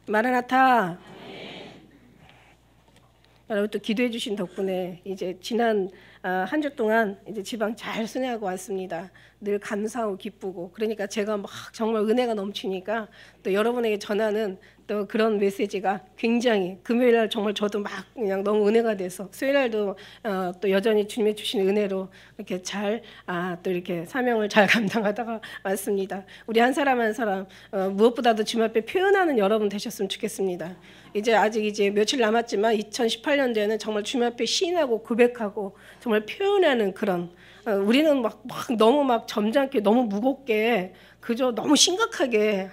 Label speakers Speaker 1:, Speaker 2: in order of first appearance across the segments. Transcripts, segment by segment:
Speaker 1: 마라나타. 여러분 또 기도해 주신 덕분에 이제 지난 한 주 동안 이제 지방 잘 순회하고 왔습니다. 늘 감사하고 기쁘고, 그러니까 제가 막 정말 은혜가 넘치니까 또 여러분에게 전하는 또 그런 메시지가 굉장히, 금요일 날 정말 저도 막 그냥 너무 은혜가 돼서, 수요일 날도 또 여전히 주님의 주신 은혜로 이렇게 잘 또 이렇게 사명을 잘 감당하다가 왔습니다. 우리 한 사람 한 사람 무엇보다도 주님 앞에 표현하는 여러분 되셨으면 좋겠습니다. 이제 아직 이제 며칠 남았지만 2018년도에는 정말 주님 앞에 시인하고 고백하고 정말 표현하는 그런, 우리는 막 너무 막 점잖게 너무 무겁게 그저 너무 심각한 게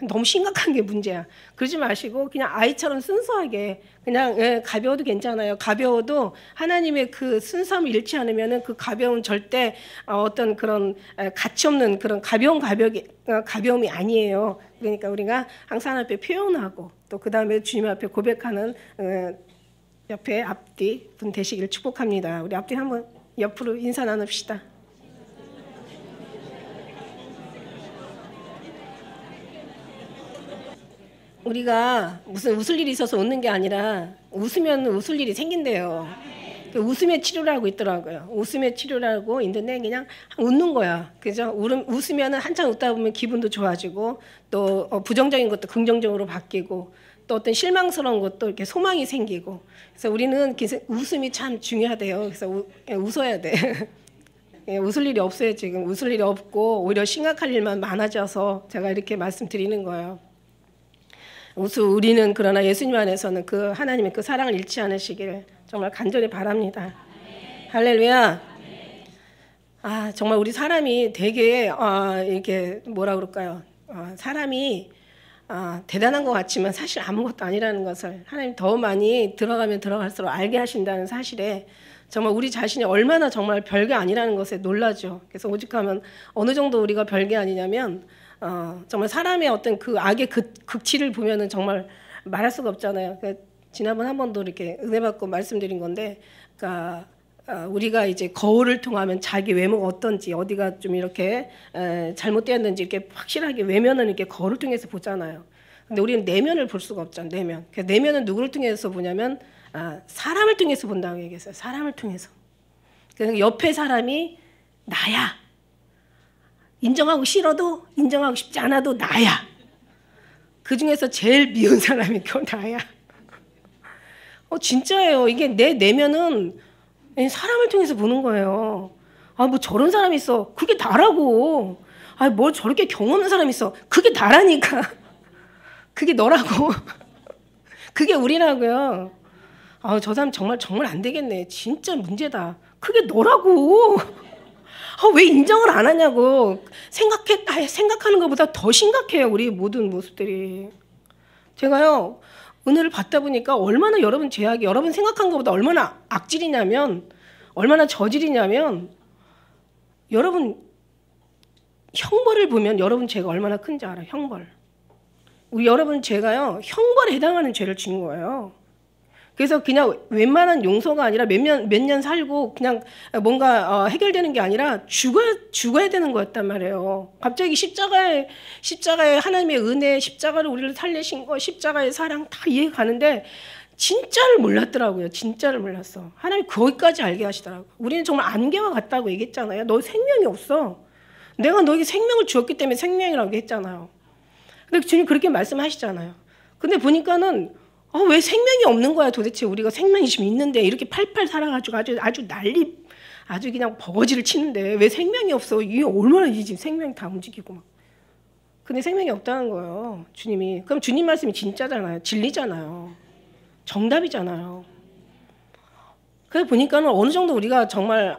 Speaker 1: 문제야. 그러지 마시고 그냥 아이처럼 순수하게 그냥 가벼워도 괜찮아요. 가벼워도 하나님의 그 순수함을 잃지 않으면은 그 가벼움 절대 어떤 그런 가치 없는 그런 가벼움이 아니에요. 그러니까 우리가 항상 앞에 표현하고 또 그 다음에 주님 앞에 고백하는 옆에 앞뒤 분 되시길 축복합니다. 우리 앞뒤 한번 옆으로 인사 나눕시다. 우리가 무슨 웃을 일이 있어서 웃는 게 아니라 웃으면 웃을 일이 생긴대요. 웃음의 치료를 하고 있더라고요. 웃음의 치료를 하고 있는데 그냥 웃는 거야. 그죠? 웃으면 한참 웃다 보면 기분도 좋아지고 또 부정적인 것도 긍정적으로 바뀌고 또 어떤 실망스러운 것도 이렇게 소망이 생기고. 그래서 우리는 웃음이 참 중요하대요. 그래서 웃어야 돼. 웃을 일이 없어요. 지금 웃을 일이 없고 오히려 심각할 일만 많아져서 제가 이렇게 말씀드리는 거예요. 우리는 그러나 예수님 안에서는 그 하나님의 그 사랑을 잃지 않으시기를 정말 간절히 바랍니다. 할렐루야. 정말 우리 사람이 되게 이렇게 뭐라 그럴까요? 사람이 대단한 것 같지만 사실 아무것도 아니라는 것을 하나님 더 많이 들어가면 들어갈수록 알게 하신다는 사실에 정말 우리 자신이 얼마나 정말 별게 아니라는 것에 놀라죠. 그래서 오직하면 어느 정도 우리가 별게 아니냐면 정말 사람의 어떤 그 악의 극치를 보면은 정말 말할 수가 없잖아요. 그러니까 지난번 한 번도 이렇게 은혜 받고 말씀드린 건데, 그러니까 우리가 이제 거울을 통하면 자기 외모가 어떤지, 어디가 좀 이렇게 잘못되었는지 이렇게 확실하게 외면은 이렇게 거울을 통해서 보잖아요. 근데 우리는 내면을 볼 수가 없잖아요. 내면. 그 내면은 누구를 통해서 보냐면 사람을 통해서 본다고 얘기했어요. 사람을 통해서. 그래서 옆에 사람이 나야. 인정하고 싫어도 인정하고 싶지 않아도 나야. 그 중에서 제일 미운 사람이 그 나야. 진짜예요. 이게 내 내면은 사람을 통해서 보는 거예요. 뭐 저런 사람이 있어. 그게 나라고. 뭐 저렇게 경험 없는 사람이 있어. 그게 나라니까. 그게 너라고. 그게 우리라고요. 저 사람 정말 안 되겠네. 진짜 문제다. 그게 너라고. 왜 인정을 안 하냐고. 생각하는 것보다 더 심각해요. 우리 모든 모습들이. 제가요, 은혜를 받다 보니까 얼마나 여러분 죄악이 여러분 생각한 것보다 얼마나 악질이냐면, 얼마나 저질이냐면, 여러분 형벌을 보면 여러분 죄가 얼마나 큰지 알아요. 형벌. 여러분 죄가요, 형벌에 해당하는 죄를 지은 거예요. 그래서 그냥 웬만한 용서가 아니라 몇 년 살고 그냥 뭔가 해결되는 게 아니라 죽어야 되는 거였단 말이에요. 갑자기 십자가에 하나님의 은혜, 십자가를 우리를 살리신 거, 십자가의 사랑 다 이해가 가는데 진짜를 몰랐더라고요. 진짜를 몰랐어. 하나님 거기까지 알게 하시더라고요. 우리는 정말 안개와 같다고 얘기했잖아요. 너 생명이 없어. 내가 너에게 생명을 주었기 때문에 생명이라고 했잖아요. 근데 주님 그렇게 말씀하시잖아요. 근데 보니까는 왜 생명이 없는 거야 도대체. 우리가 생명이 지금 있는데 이렇게 팔팔 살아가지고 아주 난리, 아주 그냥 버거지를 치는데 왜 생명이 없어. 이게 얼마나 이지 생명이 다 움직이고 막. 근데 생명이 없다는 거예요. 주님이. 그럼 주님 말씀이 진짜잖아요. 진리잖아요. 정답이잖아요. 그래서 보니까는 어느 정도 우리가 정말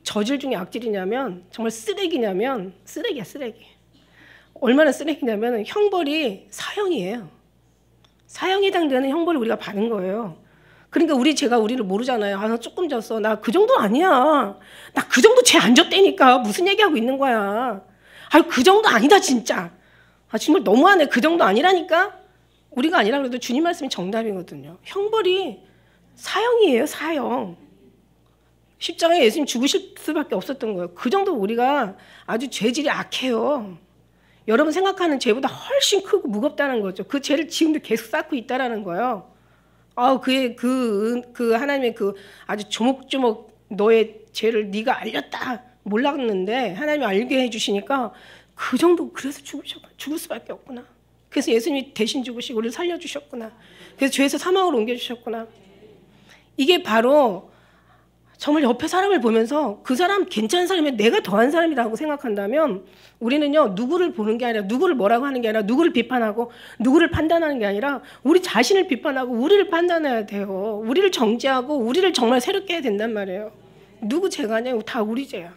Speaker 1: 저질 중에 악질이냐면 정말 쓰레기냐면 쓰레기야, 쓰레기. 얼마나 쓰레기냐면 형벌이 사형이에요. 사형에 해당되는 형벌을 우리가 받는 거예요. 그러니까 제가 우리를 모르잖아요. 나 조금 졌어. 나 그 정도 아니야. 나 그 정도 죄 안 졌다니까. 무슨 얘기하고 있는 거야. 그 정도 아니다 진짜. 정말 너무하네. 그 정도 아니라니까. 우리가 아니라 그래도 주님 말씀이 정답이거든요. 형벌이 사형이에요. 사형. 십자가에 예수님 죽으실 수밖에 없었던 거예요. 그 정도 우리가 아주 죄질이 악해요. 여러분 생각하는 죄보다 훨씬 크고 무겁다는 거죠. 그 죄를 지금도 계속 쌓고 있다라는 거예요. 그 하나님의 그 아주 조목조목 너의 죄를 네가 알렸다 몰랐는데 하나님이 알게 해주시니까 그 정도 그래서 죽을 수밖에 없구나. 그래서 예수님이 대신 죽으시고 우리를 살려주셨구나. 그래서 죄에서 사망으로 옮겨주셨구나. 이게 바로 정말 옆에 사람을 보면서 그 사람 괜찮은 사람이면 내가 더한 사람이라고 생각한다면 우리는요 누구를 보는 게 아니라 누구를 뭐라고 하는 게 아니라 누구를 비판하고 누구를 판단하는 게 아니라 우리 자신을 비판하고 우리를 판단해야 돼요. 우리를 정죄하고 우리를 정말 새롭게 해야 된단 말이에요. 누구 죄가 아니야? 다 우리 죄야.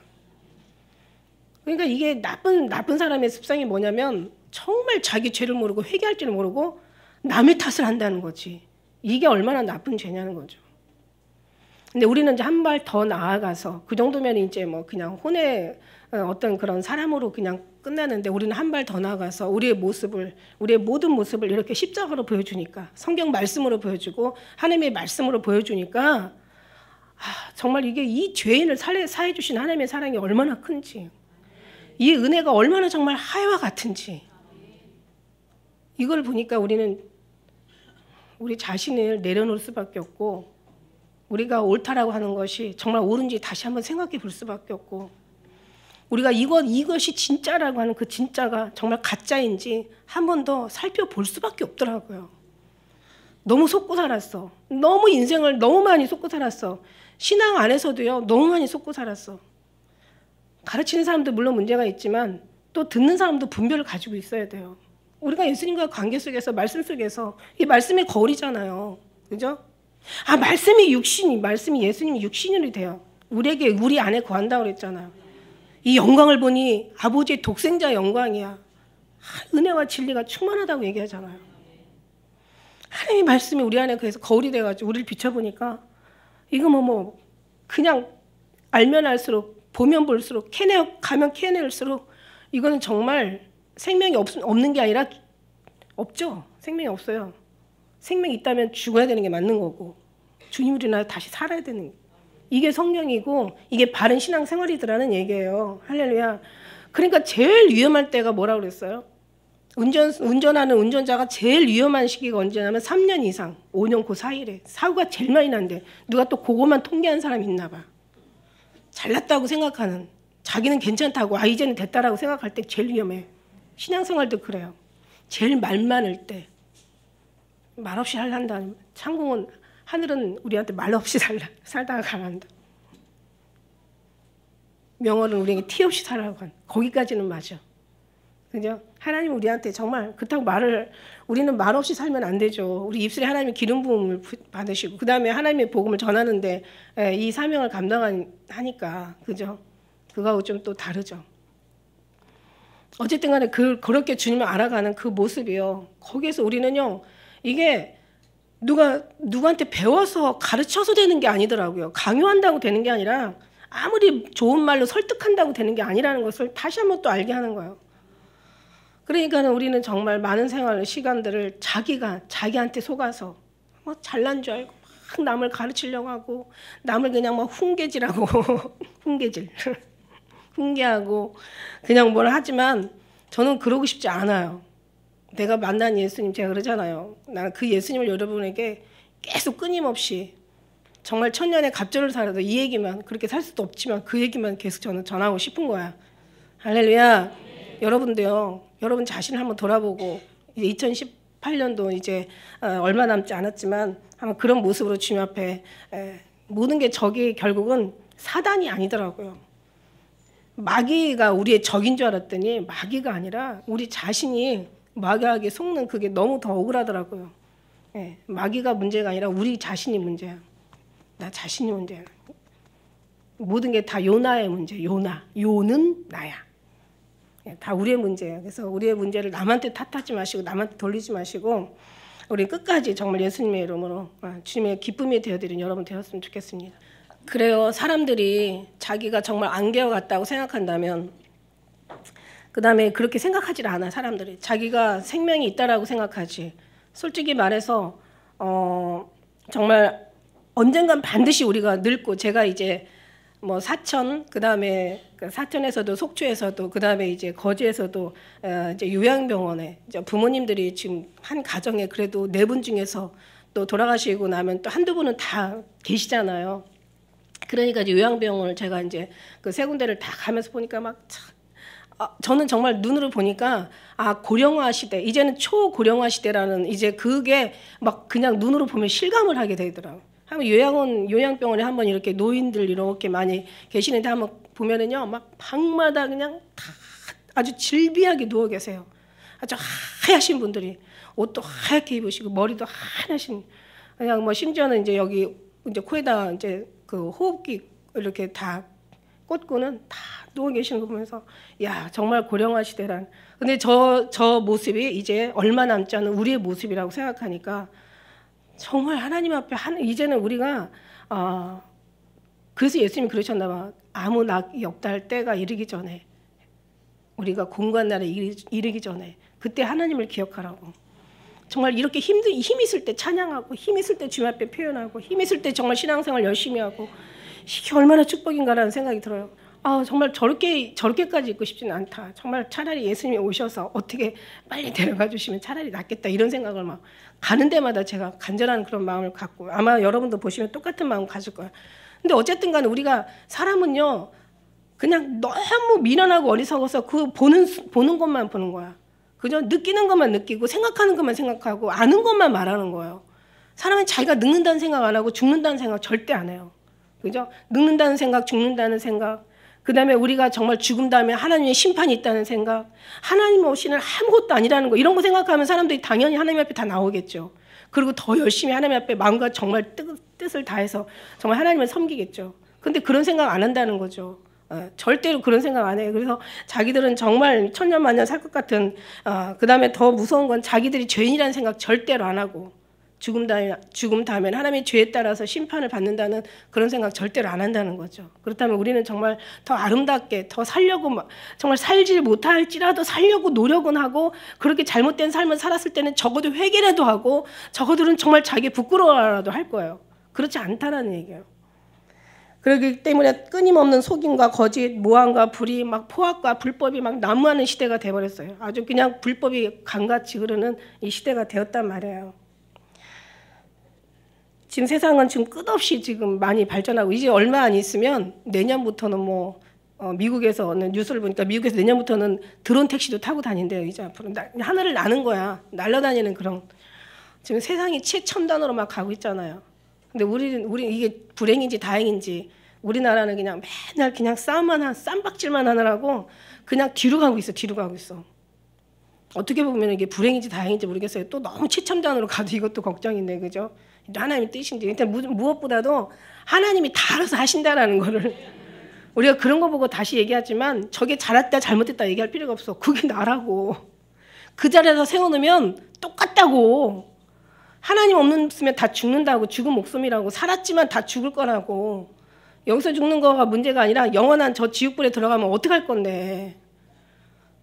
Speaker 1: 그러니까 이게 나쁜 사람의 습성이 뭐냐면 정말 자기 죄를 모르고 회개할 줄을 모르고 남의 탓을 한다는 거지. 이게 얼마나 나쁜 죄냐는 거죠. 근데 우리는 이제 한 발 더 나아가서 그 정도면 이제 뭐 그냥 혼의 어떤 그런 사람으로 그냥 끝나는데 우리는 한 발 더 나아가서 우리의 모든 모습을 이렇게 십자가로 보여주니까 성경 말씀으로 보여주고 하나님의 말씀으로 보여주니까 정말 이게 이 죄인을 사해 주신 하나님의 사랑이 얼마나 큰지 이 은혜가 얼마나 정말 하야와 같은지 이걸 보니까 우리는 우리 자신을 내려놓을 수밖에 없고 우리가 옳다라고 하는 것이 정말 옳은지 다시 한번 생각해 볼 수밖에 없고 우리가 이것이 진짜라고 하는 그 진짜가 정말 가짜인지 한 번 더 살펴볼 수밖에 없더라고요. 너무 속고 살았어. 너무 인생을 너무 많이 속고 살았어. 신앙 안에서도요 너무 많이 속고 살았어. 가르치는 사람도 물론 문제가 있지만 또 듣는 사람도 분별을 가지고 있어야 돼요. 우리가 예수님과 관계 속에서 말씀 속에서 이 말씀의 거울이잖아요. 그죠? 말씀이 예수님이 육신이 돼요. 우리 안에 거한다고 그랬잖아요. 이 영광을 보니 아버지의 독생자 영광이야. 은혜와 진리가 충만하다고 얘기하잖아요. 하나님의 말씀이 우리 안에 그래서 거울이 돼가지고 우리를 비춰보니까 이거 그냥 알면 알수록 보면 볼수록 가면 캐낼수록 이거는 정말 생명이 없는 게 아니라 없죠. 생명이 없어요. 생명이 있다면 죽어야 되는 게 맞는 거고 주님을 인하여 다시 살아야 되는 이게 성령이고 이게 바른 신앙생활이더라는 얘기예요. 할렐루야. 그러니까 제일 위험할 때가 뭐라고 그랬어요? 운전하는 운전자가 제일 위험한 시기가 언제냐면 3년 이상 5년 그 사이래. 사고가 제일 많이 난대. 누가 또 그것만 통계한 사람이 있나 봐. 잘났다고 생각하는 자기는 괜찮다고 이제는 됐다라고 생각할 때 제일 위험해. 신앙생활도 그래요. 제일 말 많을 때 말없이 살란다. 창공은 하늘은 우리한테 말없이 살다가 가란다. 명월은 우리에게 티 없이 살라고 한 거기까지는 맞아. 그죠? 하나님 우리한테 정말 그렇다고 우리는 말없이 살면 안 되죠. 우리 입술에 하나님의 기름 부음을 받으시고 그 다음에 하나님의 복음을 전하는데 이 사명을 감당하니까 그죠? 그거하고 좀 또 다르죠. 어쨌든 간에 그렇게 주님을 알아가는 그 모습이요. 거기에서 우리는요. 이게 누구한테 배워서 가르쳐서 되는 게 아니더라고요. 강요한다고 되는 게 아니라 아무리 좋은 말로 설득한다고 되는 게 아니라는 것을 다시 한번 또 알게 하는 거예요. 그러니까 우리는 정말 많은 시간들을 자기한테 속아서 잘난 줄 알고 막 남을 가르치려고 하고 남을 그냥 훈계질하고 훈계하고 그냥 뭘 하지만 저는 그러고 싶지 않아요. 내가 만난 예수님 제가 그러잖아요. 나는 그 예수님을 여러분에게 계속 끊임없이 정말 천년의 갑절을 살아도 이 얘기만 그렇게 살 수도 없지만 그 얘기만 계속 저는 전하고 싶은 거야. 할렐루야. 여러분도요. 여러분 자신을 한번 돌아보고 이제 2018년도 이제 얼마 남지 않았지만 아마 그런 모습으로 주님 앞에 모든 게 적이 결국은 사단이 아니더라고요. 마귀가 우리의 적인 줄 알았더니 마귀가 아니라 우리 자신이 마귀에게 속는 그게 너무 더 억울하더라고요. 마귀가 문제가 아니라 우리 자신이 문제야. 나 자신이 문제야. 모든 게 다 요나의 문제. 요는 나야. 다 우리의 문제예요. 그래서 우리의 문제를 남한테 탓하지 마시고 남한테 돌리지 마시고 우리 끝까지 정말 예수님의 이름으로 주님의 기쁨이 되어드린 여러분 되었으면 좋겠습니다. 그래요. 사람들이 자기가 정말 안개와 같다고 생각한다면 그 다음에 그렇게 생각하지 않아. 사람들이 자기가 생명이 있다라고 생각하지. 솔직히 말해서 정말 언젠간 반드시 우리가 늙고 제가 이제 뭐 사천, 그다음에 사천에서도 속초에서도 그다음에 이제 거제에서도 이제 요양병원에 이제 부모님들이 지금 한 가정에 그래도 4분 중에서 또 돌아가시고 나면 또 한두 분은 다 계시잖아요. 그러니까 이제 요양병원을 제가 이제 그 3군데를 다 가면서 보니까 막 저는 정말 눈으로 보니까 고령화 시대, 이제는 초고령화 시대라는 이제 그게 막 그냥 눈으로 보면 실감을 하게 되더라고요. 한번 요양병원에 한번 이렇게 노인들 이렇게 많이 계시는데 한번 보면은요, 막 방마다 그냥 다 아주 질비하게 누워 계세요. 아주 하얗신 분들이 옷도 하얗게 입으시고 머리도 하얗신, 그냥 뭐 심지어는 이제 여기 이제 코에다 이제 그 호흡기 이렇게 다 꽂고는 다 누워 계시는 거 보면서 야, 정말 고령화 시대란. 근데 저 모습이 이제 얼마 남지 않은 우리의 모습이라고 생각하니까 정말 하나님 앞에 이제는 우리가 그래서 예수님이 그러셨나 봐. 아무 낙이 없다 할 때가 이르기 전에, 우리가 공간 나라에 이르기 전에 그때 하나님을 기억하라고. 정말 이렇게 힘 있을 때 찬양하고, 힘 있을 때 주님 앞에 표현하고, 힘 있을 때 정말 신앙생활 열심히 하고, 이게 얼마나 축복인가라는 생각이 들어요. 정말 저렇게까지 있고 싶지는 않다. 정말 차라리 예수님이 오셔서 어떻게 빨리 데려가 주시면 차라리 낫겠다, 이런 생각을 막 가는 데마다 제가 간절한 그런 마음을 갖고, 아마 여러분도 보시면 똑같은 마음 가질 거예요. 근데 어쨌든 간에 우리가 사람은요, 그냥 너무 미련하고 어리석어서 그 보는 것만 보는 거야. 그죠? 느끼는 것만 느끼고 생각하는 것만 생각하고 아는 것만 말하는 거예요. 사람은 자기가 늙는다는 생각 안 하고 죽는다는 생각 절대 안 해요. 그죠? 늙는다는 생각, 죽는다는 생각, 그 다음에 우리가 정말 죽음 다음에 하나님의 심판이 있다는 생각, 하나님 없이는 아무것도 아니라는 거, 이런 거 생각하면 사람들이 당연히 하나님 앞에 다 나오겠죠. 그리고 더 열심히 하나님 앞에 마음과 정말 뜻을 다해서 정말 하나님을 섬기겠죠. 근데 그런 생각 안 한다는 거죠. 절대로 그런 생각 안 해요. 그래서 자기들은 정말 천년만년 살 것 같은, 그 다음에 더 무서운 건 자기들이 죄인이라는 생각 절대로 안 하고, 죽음 다음에 하나님의 죄에 따라서 심판을 받는다는 그런 생각 절대로 안 한다는 거죠. 그렇다면 우리는 정말 더 아름답게 더 살려고, 정말 살지 못할지라도 살려고 노력은 하고, 그렇게 잘못된 삶을 살았을 때는 적어도 회개라도 하고, 적어도는 정말 자기 부끄러워라도 할 거예요. 그렇지 않다라는 얘기예요. 그렇기 때문에 끊임없는 속임과 거짓, 모함과 불의, 막 포악과 불법이 막 난무하는 시대가 되어버렸어요. 아주 그냥 불법이 강같이 흐르는 이 시대가 되었단 말이에요. 지금 세상은 지금 끝없이 지금 많이 발전하고, 이제 얼마 안 있으면 내년부터는 미국에서는 뉴스를 보니까 미국에서 내년부터는 드론 택시도 타고 다닌대요. 이제 앞으로 하늘을 나는 거야. 날아다니는 그런. 지금 세상이 최첨단으로 막 가고 있잖아요. 근데 우리 이게 불행인지 다행인지 우리나라는 그냥 맨날 그냥 쌈박질만 하느라고 그냥 뒤로 가고 있어. 어떻게 보면 이게 불행인지 다행인지 모르겠어요. 또 너무 최첨단으로 가도 이것도 걱정인데, 그죠? 하나님의 뜻인지. 일단 무엇보다도 하나님이 다 알아서 하신다라는 거를 우리가 그런 거 보고 다시 얘기하지만, 저게 잘했다 잘못했다 얘기할 필요가 없어. 그게 나라고. 그 자리에서 세워놓으면 똑같다고. 하나님 없으면 다 죽는다고. 죽은 목숨이라고. 살았지만 다 죽을 거라고. 여기서 죽는 거가 문제가 아니라 영원한 저 지옥불에 들어가면 어떡할 건데.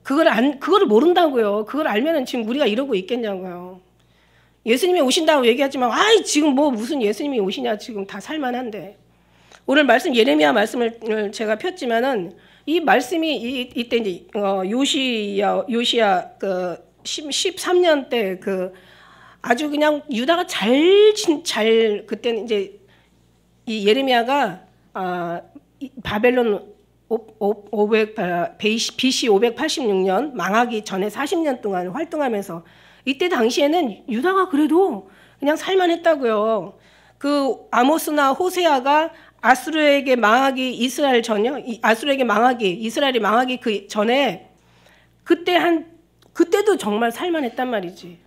Speaker 1: 그거를 모른다고요. 그걸 알면은 지금 우리가 이러고 있겠냐고요. 예수님이 오신다고 얘기하지만, 지금 무슨 예수님이 오시냐, 지금 다 살만한데. 오늘 말씀, 예레미야 말씀을 제가 폈지만은, 이 말씀이 이때 이제 요시야 그 13년 때 그 아주 그냥 유다가 그때는 이제 이 예레미야가 바벨론 BC 586년 망하기 전에 40년 동안 활동하면서, 이때 당시에는 유다가 그래도 그냥 살만했다고요. 그 아모스나 호세아가 아수르에게 망하기 이스라엘이 망하기 그 전에 그때도 정말 살만했단 말이지.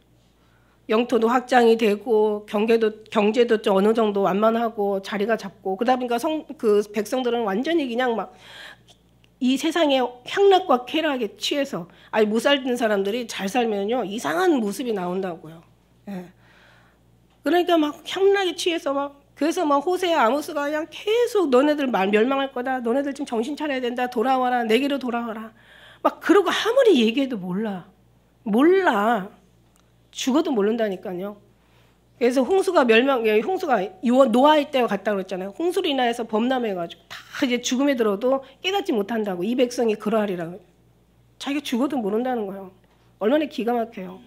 Speaker 1: 영토도 확장이 되고 경제도 좀 어느 정도 완만하고 자리가 잡고, 그러다 보니까 그 백성들은 완전히 그냥 막 이 세상의 향락과 쾌락에 취해서, 못 살던 사람들이 잘 살면요 이상한 모습이 나온다고요. 예. 그러니까 막 향락에 취해서 그래서 호세아 아모스가 그냥 계속 너네들 멸망할 거다. 너네들 지금 정신 차려야 된다. 돌아와라. 내게로 돌아와라. 막 그러고 아무리 얘기해도 몰라. 죽어도 모른다니까요. 그래서 홍수가 노아의 때와 같다고 그랬잖아요. 홍수로 인하여서 범람해가지고 다 이제 죽음에 들어도 깨닫지 못한다고. 이 백성이 그러하리라고. 자기가 죽어도 모른다는 거예요. 얼마나 기가 막혀요.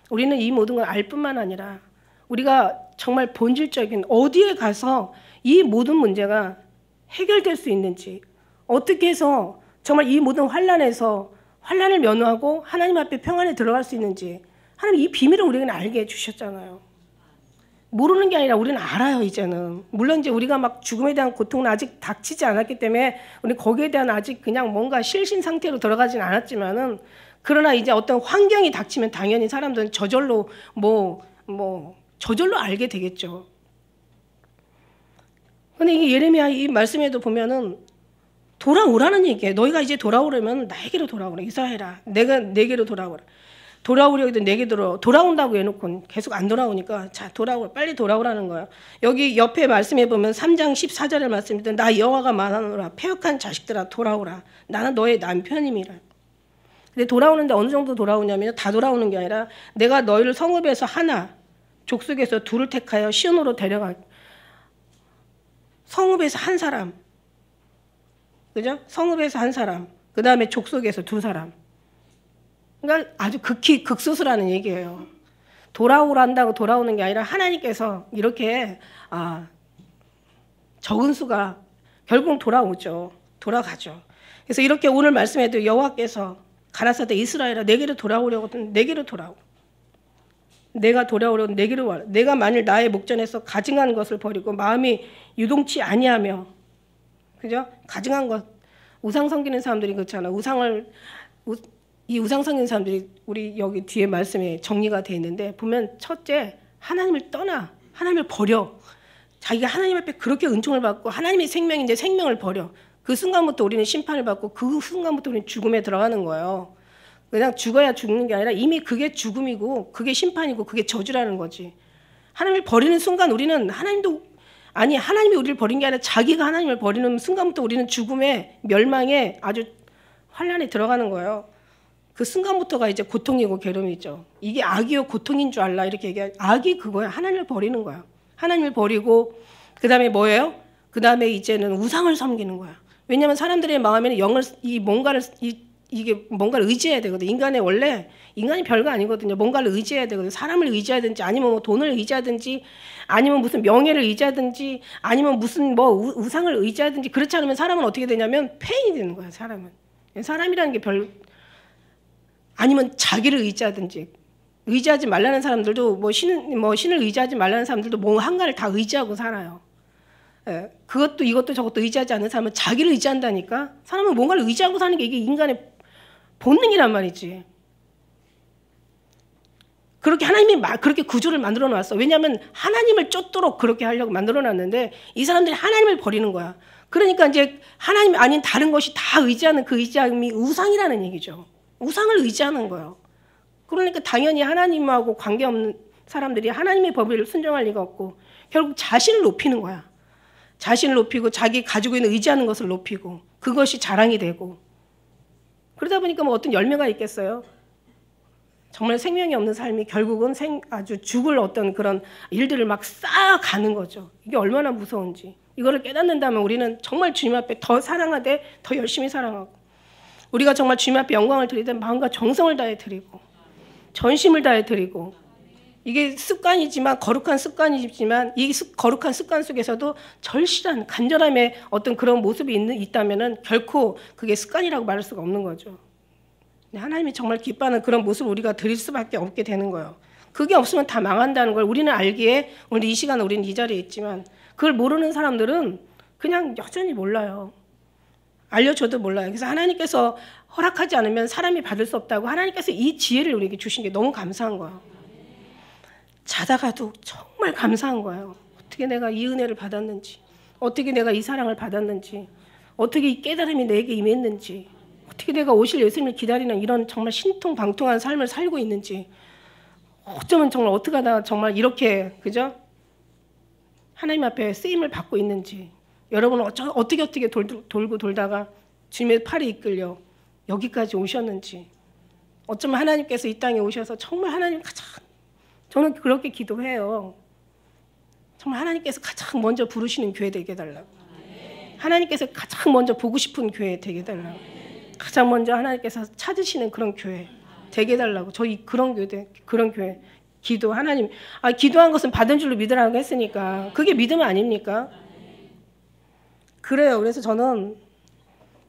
Speaker 1: 우리는 이 모든 걸 알 뿐만 아니라 우리가 정말 본질적인 어디에 가서 이 모든 문제가 해결될 수 있는지, 어떻게 해서 정말 이 모든 환난에서 환난을 면하고 하나님 앞에 평안에 들어갈 수 있는지 하나님 이 비밀을 우리에게 알게 해주셨잖아요. 모르는 게 아니라 우리는 알아요. 이제는 물론 이제 우리가 막 죽음에 대한 고통은 아직 닥치지 않았기 때문에 우리 거기에 대한 아직 그냥 뭔가 실신 상태로 들어가진 않았지만은, 그러나 이제 어떤 환경이 닥치면 당연히 사람들은 저절로 저절로 알게 되겠죠. 근데 이게 예레미야 이 말씀에도 보면은 돌아오라는 얘기예요. 너희가 이제 돌아오려면 나에게로 돌아오라. 이스라엘아, 내게로 돌아오라. 돌아오려고 해도 내게 돌아온다고 해놓고 계속 안 돌아오니까 자 돌아오라, 빨리 돌아오라는 거예요. 여기 옆에 말씀해 보면 3장 14절의 말씀인데 나 여호와가 말하노라 패역한 자식들아 돌아오라. 나는 너의 남편임이라. 근데 돌아오는데 어느 정도 돌아오냐면 다 돌아오는 게 아니라 내가 너희를 성읍에서 하나, 족속에서 둘을 택하여 시온으로 데려가. 성읍에서 한 사람, 그죠? 성읍에서 한 사람, 그 다음에 족속에서 두 사람. 그러니까 아주 극히 극소수라는 얘기예요. 돌아오란다고 돌아오는 게 아니라 하나님께서 이렇게 적은 수가 결국 돌아가죠. 그래서 이렇게 오늘 말씀에도 여호와께서 가라사대 이스라엘아 내게로 돌아오려거든 내게로 돌아오. 내가 돌아오려고 내게로 와라. 내가 만일 나의 목전에서 가증한 것을 버리고 마음이 유동치 아니하며, 그죠? 가증한 것, 우상 섬기는 사람들이 그렇잖아. 이 우상 섬기는 사람들이 우리 여기 뒤에 말씀에 정리가 돼 있는데 보면 첫째 하나님을 떠나, 하나님을 버려. 자기가 하나님 앞에 그렇게 은총을 받고 하나님의 생명인데 생명을 버려. 그 순간부터 우리는 심판을 받고 그 순간부터 우리는 죽음에 들어가는 거예요. 그냥 죽어야 죽는 게 아니라 이미 그게 죽음이고 그게 심판이고 그게 저주라는 거지. 하나님을 버리는 순간 우리는 하나님이 우리를 버린 게 아니라 자기가 하나님을 버리는 순간부터 우리는 죽음에 멸망에 아주 환란에 들어가는 거예요. 그 순간부터가 이제 고통이고 괴로움이죠. 이게 악이요 고통인 줄 알라 이렇게 얘기해. 악이 그거야. 하나님을 버리는 거야. 하나님을 버리고 그 다음에 뭐예요? 그 다음에 이제는 우상을 섬기는 거야. 왜냐하면 사람들의 마음에는 이게 뭔가를 의지해야 되거든. 인간이 별거 아니거든요. 뭔가를 의지해야 되거든. 사람을 의지하든지 아니면 뭐 돈을 의지하든지 아니면 무슨 명예를 의지하든지 아니면 무슨 우상을 의지하든지, 그렇지 않으면 사람은 어떻게 되냐면 폐인이 되는 거야. 사람이라는 게 아니면 자기를 의지하든지, 의지하지 말라는 사람들도 신을 의지하지 말라는 사람들도 한가를 다 의지하고 살아요. 예, 이것도 저것도 의지하지 않는 사람은 자기를 의지한다니까. 사람은 뭔가를 의지하고 사는 게 이게 인간의 본능이란 말이지. 그렇게 하나님이 그렇게 구조를 만들어 놨어. 왜냐하면 하나님을 쫓도록 그렇게 하려고 만들어 놨는데 이 사람들이 하나님을 버리는 거야. 그러니까 이제 하나님 아닌 다른 것이 다 의지하는 그 의지함이 우상이라는 얘기죠. 우상을 의지하는 거예요. 그러니까 당연히 하나님하고 관계없는 사람들이 하나님의 법을 순종할 리가 없고 결국 자신을 높이는 거야. 자신을 높이고 자기 가지고 있는 의지하는 것을 높이고 그것이 자랑이 되고, 그러다 보니까 어떤 열매가 있겠어요? 정말 생명이 없는 삶이 결국은 아주 죽을 어떤 그런 일들을 막 쌓아가는 거죠. 이게 얼마나 무서운지. 이거를 깨닫는다면 우리는 정말 주님 앞에 더 사랑하되 더 열심히 사랑하고, 우리가 정말 주님 앞에 영광을 드리되 마음과 정성을 다해 드리고 전심을 다해 드리고, 이게 습관이지만 거룩한 습관이지만 이 거룩한 습관 속에서도 절실한 간절함의 어떤 그런 모습이 있다면은 결코 그게 습관이라고 말할 수가 없는 거죠. 하나님이 정말 기뻐하는 그런 모습을 우리가 드릴 수밖에 없게 되는 거예요. 그게 없으면 다 망한다는 걸 우리는 알기에 오늘 이 시간 우리는 이 자리에 있지만 그걸 모르는 사람들은 그냥 여전히 몰라요. 알려줘도 몰라요. 그래서 하나님께서 허락하지 않으면 사람이 받을 수 없다고 하나님께서 이 지혜를 우리에게 주신 게 너무 감사한 거예요. 자다가도 정말 감사한 거예요. 어떻게 내가 이 은혜를 받았는지, 어떻게 내가 이 사랑을 받았는지, 어떻게 이 깨달음이 내게 임했는지, 어떻게 내가 오실 예수님을 기다리는 이런 정말 신통방통한 삶을 살고 있는지, 어쩌면 정말 어떻게 하다 정말 이렇게 그죠? 하나님 앞에 쓰임을 받고 있는지, 여러분은 어떻게 돌고 돌다가 주님의 팔에 이끌려 여기까지 오셨는지, 어쩌면 하나님께서 이 땅에 오셔서 정말 하나님 가장, 저는 그렇게 기도해요. 정말 하나님께서 가장 먼저 부르시는 교회 되게 해달라고. 하나님께서 가장 먼저 보고 싶은 교회 되게 해달라고. 가장 먼저 하나님께서 찾으시는 그런 교회 되게 해달라고. 저희 그런 교회 기도 하나님 기도한 것은 받은 줄로 믿으라고 했으니까 그게 믿음 아닙니까? 그래요. 그래서 저는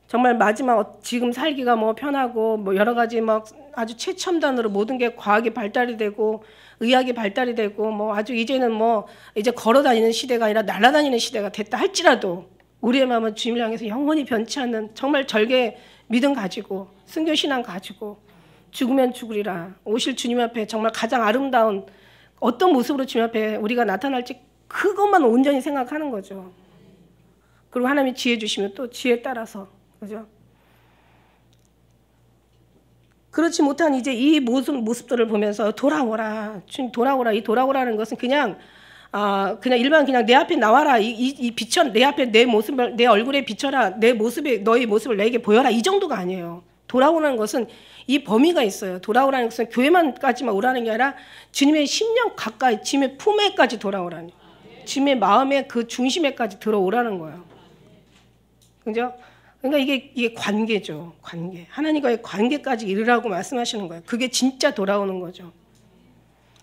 Speaker 1: 정말 마지막 지금 살기가 뭐 편하고 뭐 여러 가지 막 아주 최첨단으로 모든 게 과학이 발달이 되고 의학이 발달이 되고 뭐 아주 이제는 뭐 이제 걸어 다니는 시대가 아니라 날아다니는 시대가 됐다 할지라도 우리의 마음은 주님을 향해서 영원히 변치 않는 정말 절개 믿음 가지고 순교 신앙 가지고 죽으면 죽으리라 오실 주님 앞에 정말 가장 아름다운 어떤 모습으로 주님 앞에 우리가 나타날지 그것만 온전히 생각하는 거죠. 그리고 하나님이 지혜 주시면 또 지혜 따라서 그죠? 그렇지 못한 이제 이 모습들을 보면서 돌아오라, 주님 돌아오라. 이 돌아오라는 것은 그냥 일반 그냥 내 앞에 나와라. 이 비춰 내 앞에 내 모습을 내 얼굴에 비춰라. 내 모습에 너의 모습을 내게 보여라. 이 정도가 아니에요. 돌아오라는 것은 이 범위가 있어요. 돌아오라는 것은 교회만까지만 오라는 게 아니라 주님의 심령 가까이, 주님의 품에까지 돌아오라는, 주님의 마음의 그 중심에까지 들어오라는 거예요. 그죠? 그러니까 이게 관계죠. 관계. 하나님과의 관계까지 이르라고 말씀하시는 거예요. 그게 진짜 돌아오는 거죠.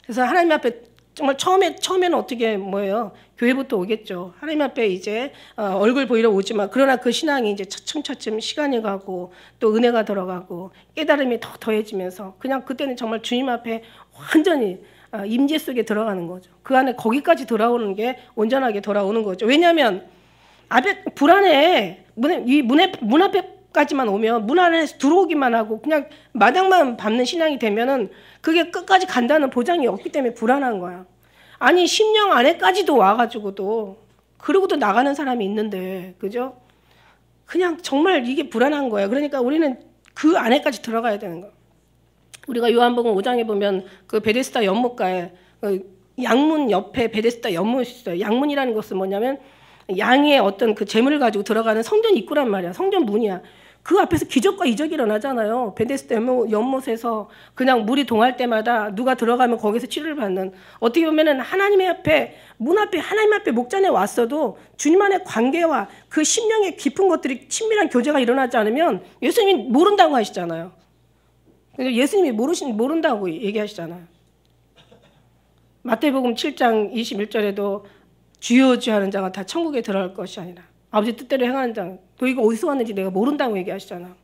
Speaker 1: 그래서 하나님 앞에 정말 처음에는 어떻게 뭐예요? 교회부터 오겠죠. 하나님 앞에 이제 얼굴 보이러 오지만 그러나 그 신앙이 이제 차츰차츰 시간이 가고 또 은혜가 들어가고 깨달음이 더 더해지면서 그냥 그때는 정말 주님 앞에 완전히 임재 속에 들어가는 거죠. 그 안에 거기까지 돌아오는 게 온전하게 돌아오는 거죠. 왜냐하면 앞에 불안해. 문 앞에까지만 오면 문 안에서 들어오기만 하고 그냥 마당만 밟는 신앙이 되면은 그게 끝까지 간다는 보장이 없기 때문에 불안한 거야. 아니 심령 안에까지도 와가지고도 그러고도 나가는 사람이 있는데 그죠? 그냥 정말 이게 불안한 거야. 그러니까 우리는 그 안에까지 들어가야 되는 거야. 우리가 요한복음 5장에 보면 그 베데스다 연못가에 양문 옆에 베데스다 연못이 있어요. 양문이라는 것은 뭐냐면 양의 어떤 그 재물을 가지고 들어가는 성전 입구란 말이야. 성전 문이야. 그 앞에서 기적과 이적이 일어나잖아요. 베데스다 연못에서 그냥 물이 동할 때마다 누가 들어가면 거기서 치료를 받는. 어떻게 보면은 하나님의 앞에 문 앞에 하나님 앞에 목전에 왔어도 주님만의 관계와 그 심령의 깊은 것들이 친밀한 교제가 일어나지 않으면 예수님이 모른다고 하시잖아요. 예수님이 모른다고 얘기하시잖아요. 마태복음 7장 21절에도 주여 주여 하는 자가 다 천국에 들어갈 것이 아니라 아버지 뜻대로 행하는 자. 너희가 어디서 왔는지 내가 모른다고 얘기하시잖아.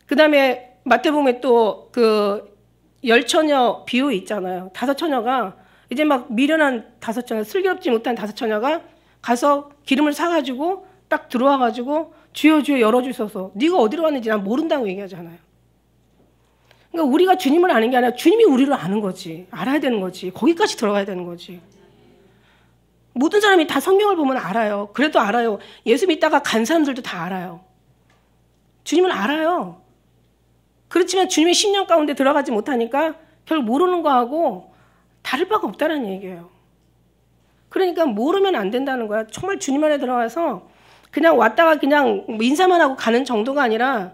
Speaker 1: 그 다음에 마태복음에 또 그 10처녀 비유 있잖아요. 5처녀가 이제 막 미련한 5처녀, 슬기롭지 못한 5처녀가 가서 기름을 사가지고 딱 들어와가지고 주여 주여 열어주셔서 네가 어디로 왔는지 난 모른다고 얘기하잖아요. 그러니까 우리가 주님을 아는 게 아니라 주님이 우리를 아는 거지. 알아야 되는 거지. 거기까지 들어가야 되는 거지. 모든 사람이 다 성경을 보면 알아요. 그래도 알아요. 예수 믿다가 간 사람들도 다 알아요. 주님을 알아요. 그렇지만 주님의 심령 가운데 들어가지 못하니까 결국 모르는 거하고 다를 바가 없다는 얘기예요. 그러니까 모르면 안 된다는 거야. 정말 주님 안에 들어가서 그냥 왔다가 그냥 인사만 하고 가는 정도가 아니라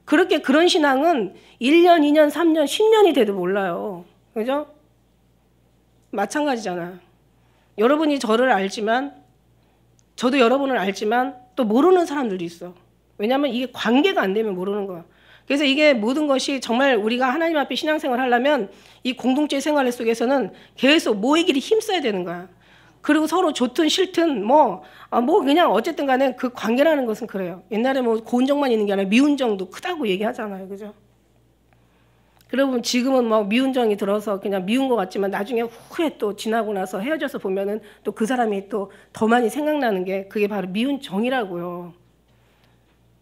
Speaker 1: 그런 신앙은 1년, 2년, 3년, 10년이 돼도 몰라요. 그죠? 마찬가지잖아. 여러분이 저를 알지만 저도 여러분을 알지만 또 모르는 사람들도 있어. 왜냐하면 이게 관계가 안 되면 모르는 거야. 그래서 이게 모든 것이 정말 우리가 하나님 앞에 신앙생활을 하려면 이 공동체 생활 속에서는 계속 모이기를 힘써야 되는 거야. 그리고 서로 좋든 싫든 그냥 어쨌든 간에 그 관계라는 것은 그래요. 옛날에 뭐 고운정만 있는 게 아니라 미운정도 크다고 얘기하잖아요. 그죠? 그러면 지금은 막 미운정이 들어서 그냥 미운 것 같지만 나중에 후에 또 지나고 나서 헤어져서 보면은 또 그 사람이 또 더 많이 생각나는 게 그게 바로 미운정이라고요.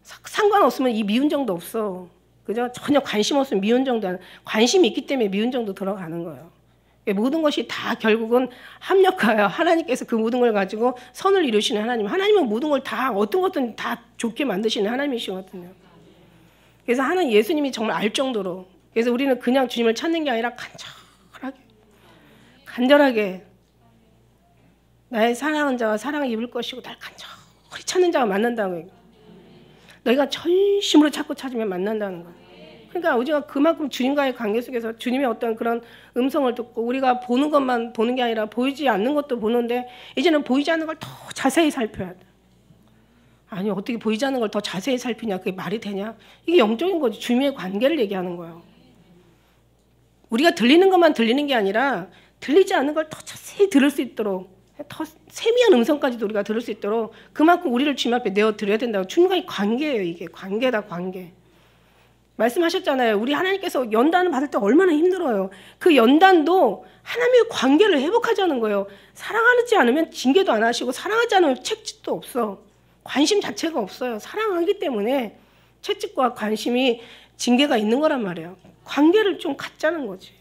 Speaker 1: 상관없으면 이 미운정도 없어. 그죠? 전혀 관심 없으면 미운정도 안, 관심이 있기 때문에 미운정도 들어가는 거예요. 모든 것이 다 결국은 합력하여 하나님께서 그 모든 걸 가지고 선을 이루시는 하나님. 하나님은 모든 걸 다 어떤 것든 다 좋게 만드시는 하나님이시거든요. 그래서 하나님 예수님이 정말 알 정도로 그래서 우리는 그냥 주님을 찾는 게 아니라 간절하게 나의 사랑하는 자와 사랑을 입을 것이고 날 간절히 찾는 자가 만난다고 얘기해요. 너희가 전심으로 찾고 찾으면 만난다는 거예요. 그러니까 우리가 그만큼 주님과의 관계 속에서 주님의 어떤 그런 음성을 듣고 우리가 보는 것만 보는 게 아니라 보이지 않는 것도 보는데 이제는 보이지 않는 걸 더 자세히 살펴야 돼. 아니 어떻게 보이지 않는 걸 더 자세히 살피냐 그게 말이 되냐. 이게 영적인 거지. 주님의 관계를 얘기하는 거예요. 우리가 들리는 것만 들리는 게 아니라 들리지 않는 걸 더 자세히 들을 수 있도록 더 세미한 음성까지도 우리가 들을 수 있도록 그만큼 우리를 주님 앞에 내어드려야 된다고. 주님과의 관계예요. 이게 관계다 관계. 말씀하셨잖아요. 우리 하나님께서 연단을 받을 때 얼마나 힘들어요. 그 연단도 하나님의 관계를 회복하자는 거예요. 사랑하지 않으면 징계도 안 하시고 사랑하지 않으면 채찍도 없어. 관심 자체가 없어요. 사랑하기 때문에 채찍과 관심이 징계가 있는 거란 말이에요. 관계를 좀 갖자는 거지.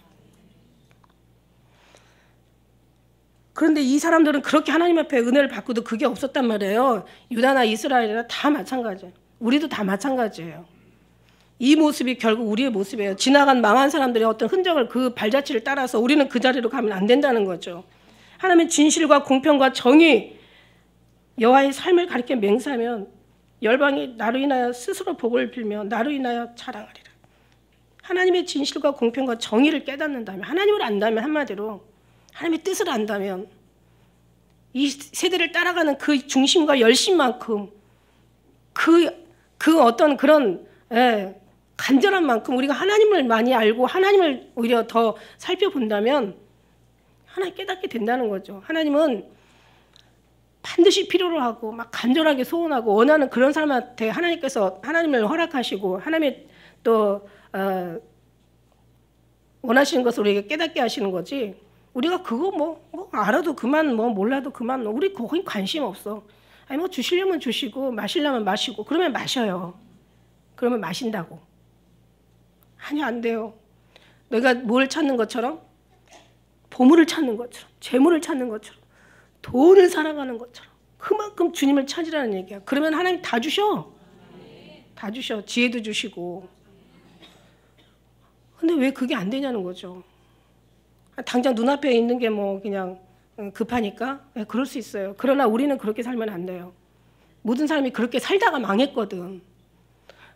Speaker 1: 그런데 이 사람들은 그렇게 하나님 앞에 은혜를 받고도 그게 없었단 말이에요. 유다나 이스라엘이나 다 마찬가지예요. 우리도 다 마찬가지예요. 이 모습이 결국 우리의 모습이에요. 지나간 망한 사람들의 어떤 흔적을 그 발자취를 따라서 우리는 그 자리로 가면 안 된다는 거죠. 하나님의 진실과 공평과 정의, 여호와의 삶을 가리켜 맹세하면 열방이 나로 인하여 스스로 복을 빌며 나로 인하여 자랑하리라. 하나님의 진실과 공평과 정의를 깨닫는다면, 하나님을 안다면, 한마디로 하나님의 뜻을 안다면 이 세대를 따라가는 그 중심과 열심만큼 그 어떤 그런 간절한 만큼 우리가 하나님을 많이 알고 하나님을 오히려 더 살펴본다면 하나님 깨닫게 된다는 거죠. 하나님은 반드시 필요로 하고 막 간절하게 소원하고 원하는 그런 사람한테 하나님께서 하나님을 허락하시고 하나님의 또 원하시는 것을 우리에게 깨닫게 하시는 거지. 우리가 그거 뭐 알아도 그만, 뭐 몰라도 그만, 우리 거기 관심 없어. 아니 뭐 주시려면 주시고 마시려면 마시고 그러면 마셔요. 그러면 마신다고. 아니 안 돼요. 내가 뭘 찾는 것처럼, 보물을 찾는 것처럼, 재물을 찾는 것처럼, 돈을 살아가는 것처럼 그만큼 주님을 찾으라는 얘기야. 그러면 하나님 다 주셔. 다 주셔. 지혜도 주시고. 근데 왜 그게 안 되냐는 거죠. 당장 눈앞에 있는 게 뭐 그냥 급하니까 그럴 수 있어요. 그러나 우리는 그렇게 살면 안 돼요. 모든 사람이 그렇게 살다가 망했거든.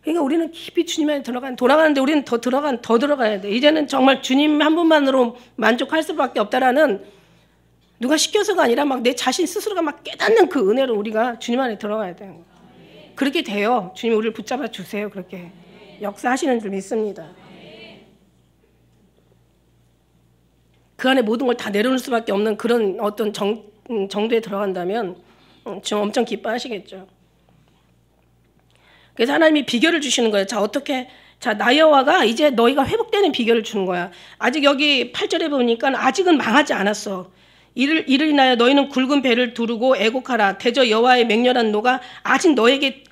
Speaker 1: 그러니까 우리는 깊이 주님 안에 돌아가는데 우리는 더 들어가야 돼. 이제는 정말 주님 한 분만으로 만족할 수밖에 없다라는, 누가 시켜서가 아니라 막 내 자신 스스로가 막 깨닫는 그 은혜로 우리가 주님 안에 들어가야 돼요. 그렇게 돼요. 주님이 우리를 붙잡아 주세요. 그렇게 역사하시는 줄 믿습니다. 그 안에 모든 걸 다 내려놓을 수밖에 없는 그런 어떤 정도에 들어간다면 지금 엄청 기뻐하시겠죠. 그래서 하나님이 비결을 주시는 거예요. 자, 어떻게? 자, 나 여호와가 이제 너희가 회복되는 비결을 주는 거야. 아직 여기 8절에 보니까 아직은 망하지 않았어. 이를 인하여 너희는 굵은 배를 두르고 애곡하라. 대저 여호와의 맹렬한 노가 아직 너에게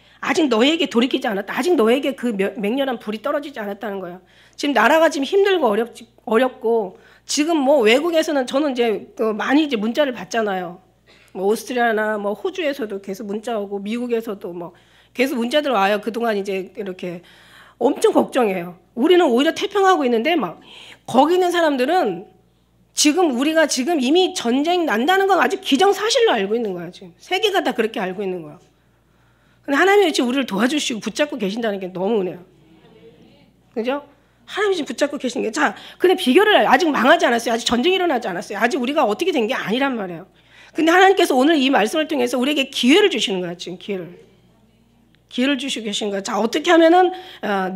Speaker 1: 돌이키지 않았다. 아직 너에게 그 맹렬한 불이 떨어지지 않았다는 거예요. 지금 나라가 지금 힘들고 어렵고 지금 뭐 외국에서는 저는 이제 많이 이제 문자를 받잖아요. 뭐 오스트리아나 뭐 호주에서도 계속 문자 오고 미국에서도 뭐 계속 문자들 와요. 그동안 이제 이렇게 엄청 걱정해요. 우리는 오히려 태평하고 있는데 막 거기 있는 사람들은 우리가 지금 이미 전쟁 난다는 건 아직 기정사실로 알고 있는 거야. 지금 세계가 다 그렇게 알고 있는 거야. 근데 하나님이 지금 우리를 도와주시고 붙잡고 계신다는 게 너무 은혜야. 그죠? 하나님이 지금 붙잡고 계시는 게. 자, 근데 비결을 아직 망하지 않았어요. 아직 전쟁이 일어나지 않았어요. 아직 우리가 어떻게 된 게 아니란 말이에요. 근데 하나님께서 오늘 이 말씀을 통해서 우리에게 기회를 주시는 거야. 지금 기회를 주시고 계신 거야. 자, 어떻게 하면은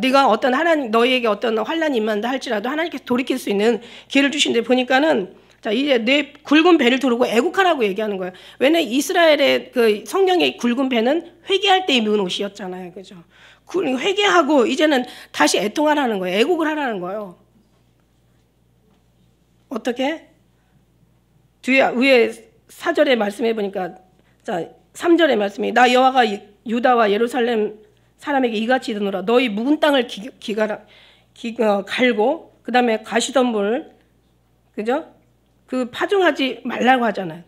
Speaker 1: 네가 어떤 너희에게 어떤 환란이 임한다 할지라도 하나님께서 돌이킬 수 있는 기회를 주신데 보니까는, 자, 이제 내 굵은 배를 두르고 애국하라고 얘기하는 거예요. 왜냐면 이스라엘의 그 성경의 굵은 배는 회개할 때 입은 옷이었잖아요. 그죠? 회개하고 이제는 다시 애통하라는 거예요. 애국을 하라는 거예요. 어떻게? 위에 4절에 말씀해 보니까, 자, 3절의 말씀이 나 여호와가 유다와 예루살렘 사람에게 이같이 이르노라. 너희 묵은 땅을 갈고 그다음에 가시덤불, 그죠? 그 파종하지 말라고 하잖아요.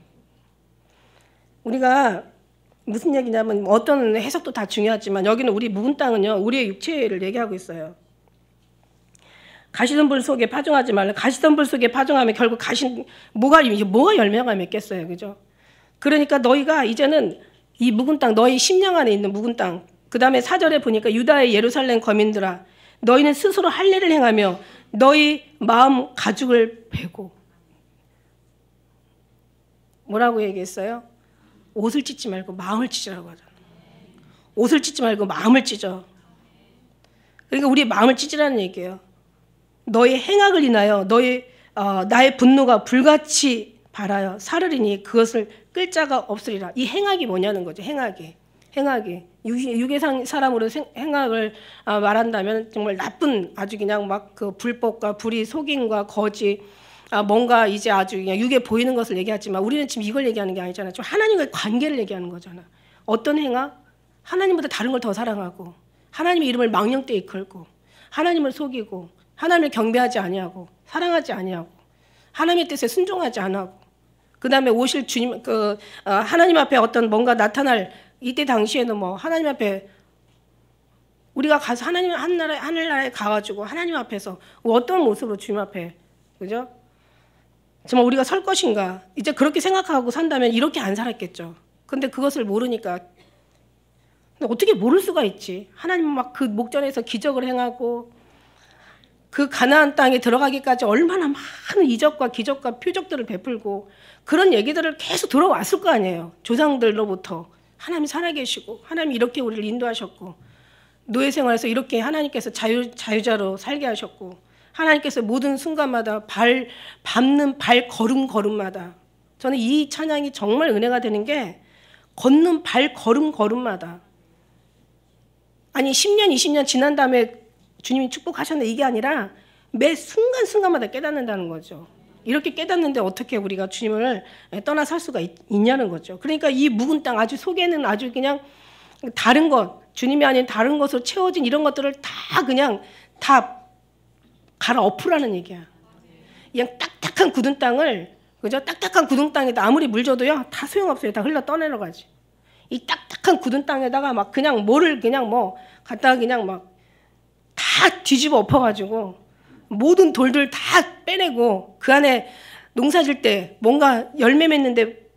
Speaker 1: 우리가 무슨 얘기냐면 어떤 해석도 다 중요하지만 여기는 우리 묵은 땅은요, 우리의 육체를 얘기하고 있어요. 가시덤불 속에 파종하지 말라. 가시덤불 속에 파종하면 결국 뭐가 열매가 맺겠어요. 그죠? 그러니까 너희가 이제는 이 묵은 땅, 너희 심령 안에 있는 묵은 땅, 그 다음에 4절에 보니까 유다의 예루살렘 거민들아, 너희는 스스로 할례를 행하며 너희 마음 가죽을 베고. 뭐라고 얘기했어요? 옷을 찢지 말고 마음을 찢으라고 하잖아. 옷을 찢지 말고 마음을 찢어. 그러니까 우리의 마음을 찢으라는 얘기예요. 너의 행악을 인하여 나의 분노가 불같이 발하여 사르리니 그것을 끌 자가 없으리라. 이 행악이 뭐냐는 거죠. 행악이 육의 사람으로 행악을 말한다면 정말 나쁜, 아주 그냥 막 그 불법과 불의, 속임과 거짓, 뭔가 이제 아주 그냥 육에 보이는 것을 얘기하지만 우리는 지금 이걸 얘기하는 게 아니잖아. 좀 하나님과의 관계를 얘기하는 거잖아. 어떤 행악? 하나님보다 다른 걸 더 사랑하고, 하나님의 이름을 망령되이 이끌고, 하나님을 속이고, 하나님을 경배하지 아니하고, 사랑하지 아니하고, 하나님의 뜻에 순종하지 않고, 그 다음에 오실 주님, 하나님 앞에 어떤 뭔가 나타날 이때 당시에는 뭐 하나님 앞에 우리가 가서 하나님 하늘나라에 가가지고 하나님 앞에서 어떤 모습으로 주님 앞에, 그죠? 정말 우리가 설 것인가? 이제 그렇게 생각하고 산다면 이렇게 안 살았겠죠. 근데 그것을 모르니까. 근데 어떻게 모를 수가 있지? 하나님 막 그 목전에서 기적을 행하고 그 가나안 땅에 들어가기까지 얼마나 많은 이적과 기적과 표적들을 베풀고 그런 얘기들을 계속 들어왔을 거 아니에요. 조상들로부터 하나님이 살아계시고 하나님이 이렇게 우리를 인도하셨고 노예 생활에서 이렇게 하나님께서 자유자로 살게 하셨고 하나님께서 모든 순간마다 밟는 발걸음마다 저는 이 찬양이 정말 은혜가 되는 게 걷는 발걸음마다 아니 10년 20년 지난 다음에 주님이 축복하셨는데 이게 아니라 매 순간순간마다 깨닫는다는 거죠. 이렇게 깨닫는데 어떻게 우리가 주님을 떠나 살 수가 있냐는 거죠. 그러니까 이 묵은 땅 아주 속에는 아주 그냥 다른 것, 주님이 아닌 다른 것으로 채워진 이런 것들을 다 그냥 다 갈아엎으라는 얘기야. 그냥 딱딱한 굳은 땅을, 그죠? 딱딱한 굳은 땅에다 아무리 물 줘도요, 다 소용없어요. 다 흘러 떠내려가지. 이 딱딱한 굳은 땅에다가 막 그냥 뭐를 그냥 뭐 갖다가 그냥 막 다 뒤집어 엎어가지고 모든 돌들 다 빼내고 그 안에 농사 질 때 뭔가 열매 맺는데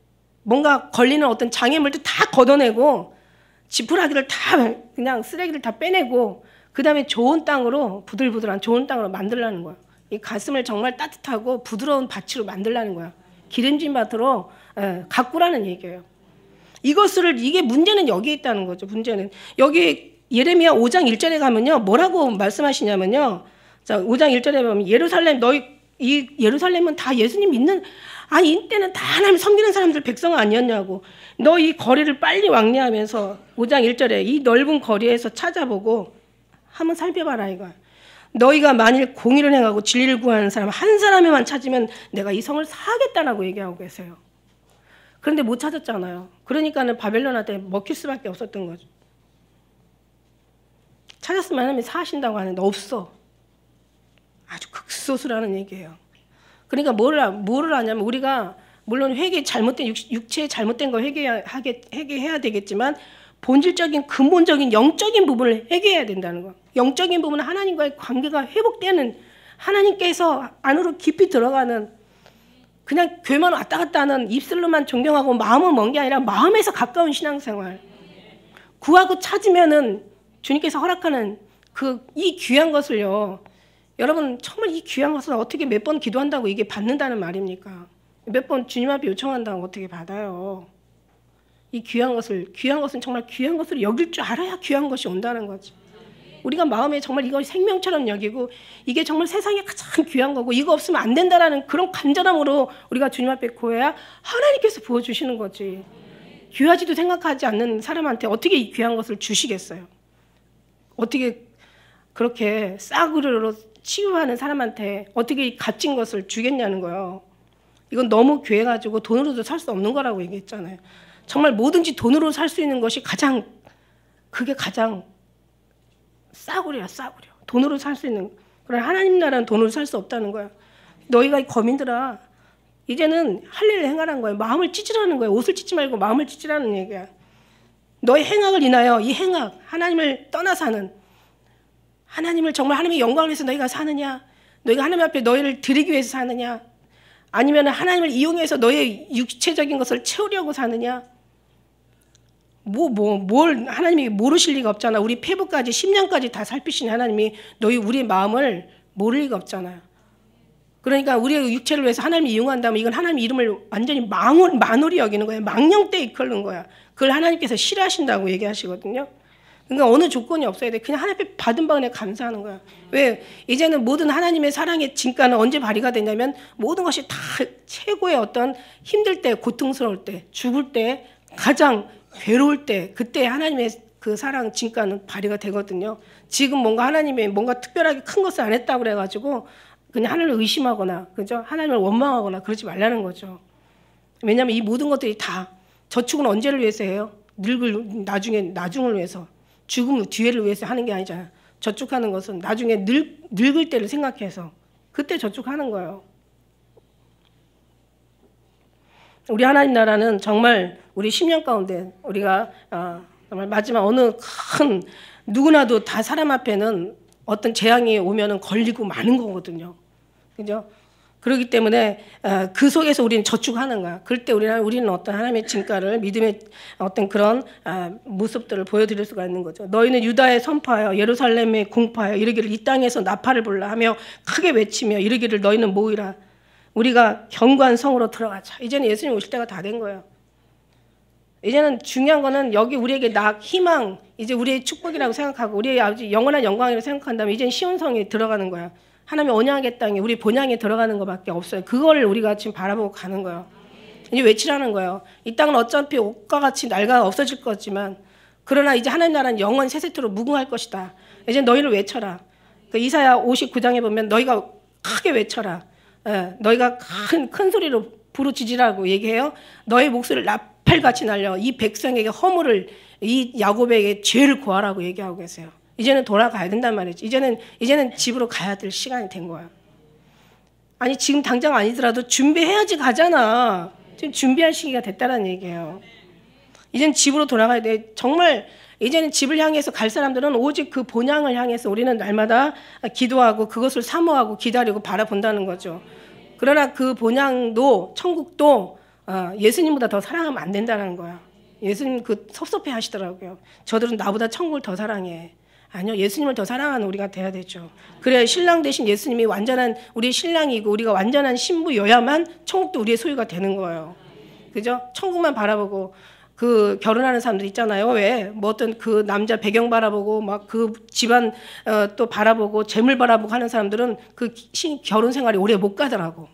Speaker 1: 뭔가 걸리는 어떤 장애물들 다 걷어내고 지푸라기를 다 그냥 쓰레기를 다 빼내고 그 다음에 좋은 땅으로 부들부들한 좋은 땅으로 만들라는 거야. 이 가슴을 정말 따뜻하고 부드러운 밭으로 만들라는 거야. 기름진 밭으로 가꾸라는 얘기예요. 이게 문제는 여기에 있다는 거죠. 문제는 여기 예레미야 5장 1절에 가면요. 뭐라고 말씀하시냐면요. 자, 5장 1절에 보면 이 예루살렘은 다 예수님 믿는 이때는 다 하나님 섬기는 사람들 백성 아니었냐고. 너 이 거리를 빨리 왕래하면서 5장 1절에 이 넓은 거리에서 찾아보고 한번 살펴봐라 이거야. 너희가 만일 공의를 행하고 진리를 구하는 사람 한 사람에만 찾으면 내가 이 성을 사하겠다라고 얘기하고 계세요. 그런데 못 찾았잖아요. 그러니까는 바벨론한테 먹힐 수밖에 없었던 거죠. 찾았으면 하나님이 사하신다고 하는데 없어. 아주 극소수라는 얘기예요. 그러니까 뭐를 하냐면 우리가 물론 잘못된 육체에 잘못된 거 회개해야 되겠지만 본질적인 근본적인 영적인 부분을 회개해야 된다는 거. 영적인 부분은 하나님과의 관계가 회복되는 하나님께서 안으로 깊이 들어가는 그냥 교회만 왔다 갔다 하는 입술로만 존경하고 마음은 먼 게 아니라 마음에서 가까운 신앙생활. 구하고 찾으면은 주님께서 허락하는 이 귀한 것을요. 여러분 정말 이 귀한 것을 어떻게 몇 번 기도한다고 이게 받는다는 말입니까? 몇 번 주님 앞에 요청한다고 어떻게 받아요? 이 귀한 것은 정말 귀한 것으로 여길 줄 알아야 귀한 것이 온다는 거지. 우리가 마음에 정말 이걸 생명처럼 여기고 이게 정말 세상에 가장 귀한 거고 이거 없으면 안 된다라는 그런 간절함으로 우리가 주님 앞에 구해야 하나님께서 부어주시는 거지. 귀하지도 생각하지 않는 사람한테 어떻게 이 귀한 것을 주시겠어요? 어떻게 그렇게 싸구려로 치유하는 사람한테 어떻게 이 값진 것을 주겠냐는 거예요. 이건 너무 귀해가지고 돈으로도 살 수 없는 거라고 얘기했잖아요. 정말 뭐든지 돈으로 살 수 있는 것이 그게 가장 싸구려야 싸구려. 돈으로 살 수 있는. 그러나 하나님 나라는 돈으로 살 수 없다는 거야. 너희가 이 거민들아 이제는 할례를 행하라는 거야. 마음을 찢으라는 거야. 옷을 찢지 말고 마음을 찢으라는 얘기야. 너의 행악을 인하여 이 행악 하나님을 떠나 사는 하나님을 정말 하나님의 영광을 위해서 너희가 사느냐? 너희가 하나님 앞에 너희를 드리기 위해서 사느냐? 아니면 하나님을 이용해서 너의 육체적인 것을 채우려고 사느냐? 뭘 하나님이 모르실 리가 없잖아. 우리 폐부까지 10년까지 다 살피신 하나님이 우리 마음을 모를 리가 없잖아요. 그러니까 우리의 육체를 위해서 하나님이 이용한다면 이건 하나님 이름을 완전히 만홀히 여기는 거예요. 망령되이 이끌는 거야. 그걸 하나님께서 싫어하신다고 얘기하시거든요. 그러니까 어느 조건이 없어야 돼. 그냥 하나님 앞에 받은 바에 감사하는 거야. 왜? 이제는 모든 하나님의 사랑의 진가는 언제 발휘가 되냐면 모든 것이 다 최고의 어떤 힘들 때, 고통스러울 때, 죽을 때, 가장 괴로울 때, 그때 하나님의 그 사랑 진가는 발휘가 되거든요. 지금 뭔가 하나님이 뭔가 특별하게 큰 것을 안 했다고 그래가지고 그냥 하나님을 의심하거나, 그죠? 하나님을 원망하거나 그러지 말라는 거죠. 왜냐하면 이 모든 것들이 다 저축은 언제를 위해서 해요? 나중을 위해서. 죽음 뒤에를 위해서 하는 게 아니잖아요. 저축하는 것은 나중에 늙을 때를 생각해서 그때 저축하는 거예요. 우리 하나님 나라는 정말 우리 10년 가운데 우리가 정말 마지막 어느 큰 누구나도 다 사람 앞에는 어떤 재앙이 오면은 걸리고 마는 거거든요. 그죠? 그렇기 때문에 그 속에서 우리는 저축하는 거야. 그럴 때 우리는 어떤 하나님의 진가를 믿음의 어떤 그런 모습들을 보여드릴 수가 있는 거죠. 너희는 유다에 선포하여 예루살렘에 공포하여 이르기를 이 땅에서 나팔을 불라 하며 크게 외치며 이르기를 너희는 모이라. 우리가 견고한 성으로 들어가자. 이제는 예수님 오실 때가 다 된 거예요. 이제는 중요한 거는 여기 우리에게 희망, 이제 우리의 축복이라고 생각하고 우리의 아주 영원한 영광이라고 생각한다면 이제는 시온성에 들어가는 거야. 하나님의 언약의 땅에 우리 본향에 들어가는 것밖에 없어요. 그걸 우리가 지금 바라보고 가는 거예요. 이제 외치라는 거예요. 이 땅은 어차피 옷과 같이 낡아 없어질 거지만 그러나 이제 하나님 나라는 영원 세세토로 무궁할 것이다. 이제 너희를 외쳐라. 그 이사야 59장에 보면 너희가 크게 외쳐라. 너희가 큰 소리로 부르짖으라고 얘기해요. 너의 목소리를 나팔같이 날려 이 백성에게 허물을 이 야곱에게 죄를 고하라고 얘기하고 계세요. 이제는 돌아가야 된단 말이지. 이제는 집으로 가야 될 시간이 된 거야. 아니 지금 당장 아니더라도 준비해야지 가잖아. 지금 준비할 시기가 됐다는 얘기예요. 이제는 집으로 돌아가야 돼. 정말 이제는 집을 향해서 갈 사람들은 오직 그 본향을 향해서 우리는 날마다 기도하고 그것을 사모하고 기다리고 바라본다는 거죠. 그러나 그 본향도 천국도 예수님보다 더 사랑하면 안 된다는 거야. 예수님 섭섭해 하시더라고요. 저들은 나보다 천국을 더 사랑해. 아니요, 예수님을 더 사랑하는 우리가 돼야 되죠. 그래야 신랑 대신 예수님이 완전한 우리 신랑이고 우리가 완전한 신부여야만 천국도 우리의 소유가 되는 거예요. 그죠? 천국만 바라보고 그 결혼하는 사람들 있잖아요. 왜? 뭐 어떤 그 남자 배경 바라보고 막 그 집안 또 바라보고 재물 바라보고 하는 사람들은 그 결혼 생활이 오래 못 가더라고.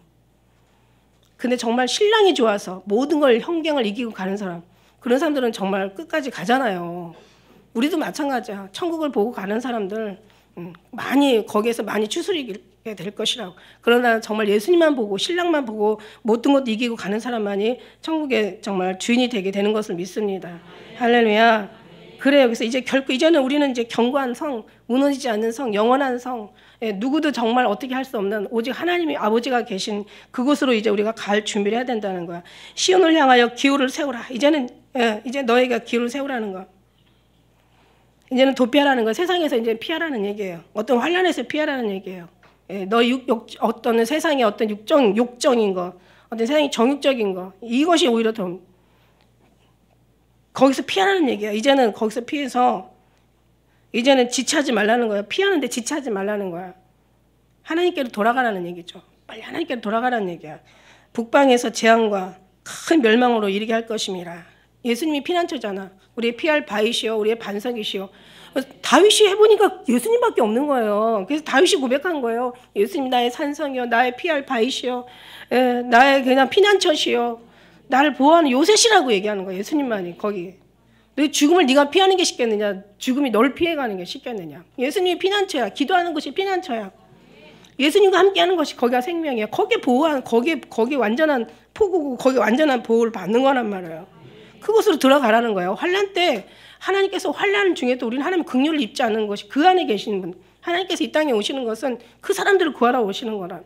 Speaker 1: 근데 정말 신랑이 좋아서 모든 걸 형경을 이기고 가는 사람, 그런 사람들은 정말 끝까지 가잖아요. 우리도 마찬가지야. 천국을 보고 가는 사람들 거기에서 많이 추스리게 될 것이라고. 그러나 정말 예수님만 보고 신랑만 보고 모든 것도 이기고 가는 사람만이 천국의 정말 주인이 되게 되는 것을 믿습니다. 할렐루야. 그래요. 그래서 이제는 우리는 이제 견고한 성, 무너지지 않는 성, 영원한 성, 누구도 정말 어떻게 할 수 없는 오직 하나님이 아버지가 계신 그곳으로 이제 우리가 갈 준비를 해야 된다는 거야. 시온을 향하여 기호를 세우라. 이제 너희가 기호를 세우라는 거야. 이제는 도피하라는 거, 세상에서 이제 피하라는 얘기예요. 어떤 환란에서 피하라는 얘기예요. 어떤 세상의 어떤 욕정인 거, 어떤 세상이 정욕적인 거, 이것이 오히려 더 거기서 피하라는 얘기예요. 이제는 거기서 피해서 이제는 지체하지 말라는 거예요. 피하는데 지체하지 말라는 거야. 하나님께로 돌아가라는 얘기죠. 빨리 하나님께로 돌아가라는 얘기야. 북방에서 재앙과 큰 멸망으로 이르게 할 것임이라. 예수님이 피난처잖아. 우리의 피할 바위시여, 우리의 반석이시여. 다윗이 해보니까 예수님밖에 없는 거예요. 그래서 다윗이 고백한 거예요. 예수님 나의 산성이여, 나의 피할 바위시여, 나의 그냥 피난처시여, 나를 보호하는 요새시라고 얘기하는 거예요. 예수님만이 거기. 너 죽음을 네가 피하는 게 쉽겠느냐? 죽음이 너를 피해가는 게 쉽겠느냐? 예수님이 피난처야. 기도하는 것이 피난처야. 예수님과 함께하는 것이 거기가 생명이야. 거기 완전한 포구고 거기 완전한 보호를 받는 거란 말이에요. 그곳으로 들어가라는 거예요. 환난 때 하나님께서 환난 중에도 우리는 하나님 긍휼을 입지 않는 것이 그 안에 계시는 분. 하나님께서 이 땅에 오시는 것은 그 사람들을 구하러 오시는 거라.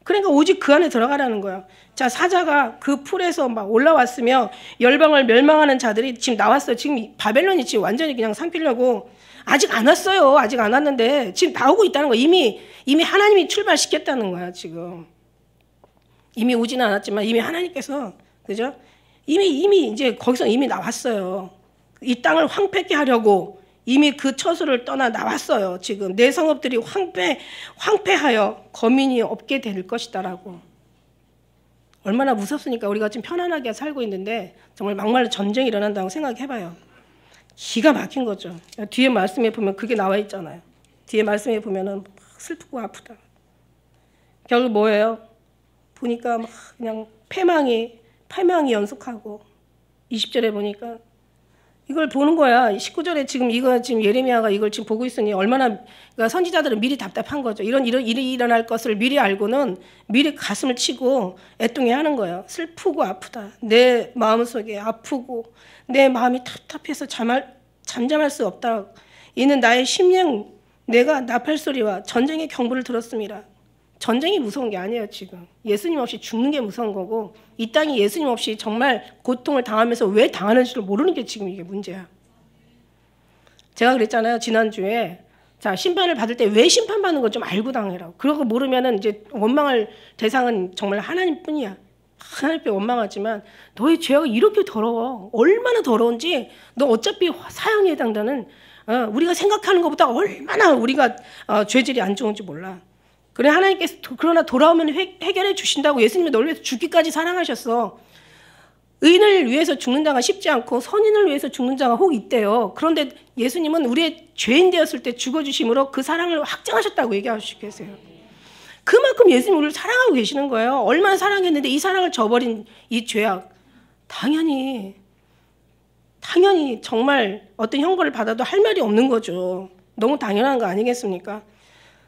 Speaker 1: 그러니까 오직 그 안에 들어가라는 거야. 자, 사자가 그 풀에서 막 올라왔으며 열방을 멸망하는 자들이 지금 나왔어요. 지금 바벨론이 지금 완전히 그냥 삼키려고 아직 안 왔어요. 아직 안 왔는데 지금 나오고 있다는 거야. 이미 하나님이 출발시켰다는 거야. 지금 이미 오지는 않았지만 이미 하나님께서, 그죠? 이미 이제 거기서 이미 나왔어요. 이 땅을 황폐케 하려고 이미 그 처소를 떠나 나왔어요. 지금 내 성읍들이 황폐하여 거민이 없게 될 것이다라고. 얼마나 무섭습니까? 우리가 지금 편안하게 살고 있는데 정말 막말로 전쟁이 일어난다고 생각해봐요. 기가 막힌 거죠. 뒤에 말씀에 보면 그게 나와 있잖아요. 뒤에 말씀에 보면은 막 슬프고 아프다. 결국 뭐예요? 보니까 막 그냥 패망이 연속하고 20절에 보니까 이걸 보는 거야. 19절에 지금 예레미야가 이걸 지금 보고 있으니 얼마나, 그러니까 선지자들은 미리 답답한 거죠. 이런 일이 일어날 것을 미리 알고는 미리 가슴을 치고 애통해 하는 거예요. 슬프고 아프다. 내 마음속에 아프고 내 마음이 답답해서 잠잠할 수 없다. 이는 나의 심령, 내가 나팔 소리와 전쟁의 경보를 들었습니다. 전쟁이 무서운 게 아니에요. 지금 예수님 없이 죽는 게 무서운 거고, 이 땅이 예수님 없이 정말 고통을 당하면서 왜 당하는지를 모르는 게 지금 이게 문제야. 제가 그랬잖아요, 지난주에. 자, 심판을 받을 때 왜 심판받는 걸 좀 알고 당해라고. 그러고 모르면은 이제 원망할 대상은 정말 하나님뿐이야. 하나님께 원망하지만 너의 죄가 이렇게 더러워. 얼마나 더러운지 너 어차피 사형에 해당되는, 우리가 생각하는 것보다 얼마나 우리가 죄질이 안 좋은지 몰라. 그래, 하나님께서 그러나 돌아오면 해결해 주신다고. 예수님이 너를 위해서 죽기까지 사랑하셨어. 의인을 위해서 죽는 자가 쉽지 않고 선인을 위해서 죽는 자가 혹 있대요. 그런데 예수님은 우리의 죄인 되었을 때 죽어주심으로 그 사랑을 확증하셨다고 얘기하시고 계세요. 그만큼 예수님 우리를 사랑하고 계시는 거예요. 얼마나 사랑했는데 이 사랑을 저버린 이 죄악. 당연히 정말 어떤 형벌을 받아도 할 말이 없는 거죠. 너무 당연한 거 아니겠습니까?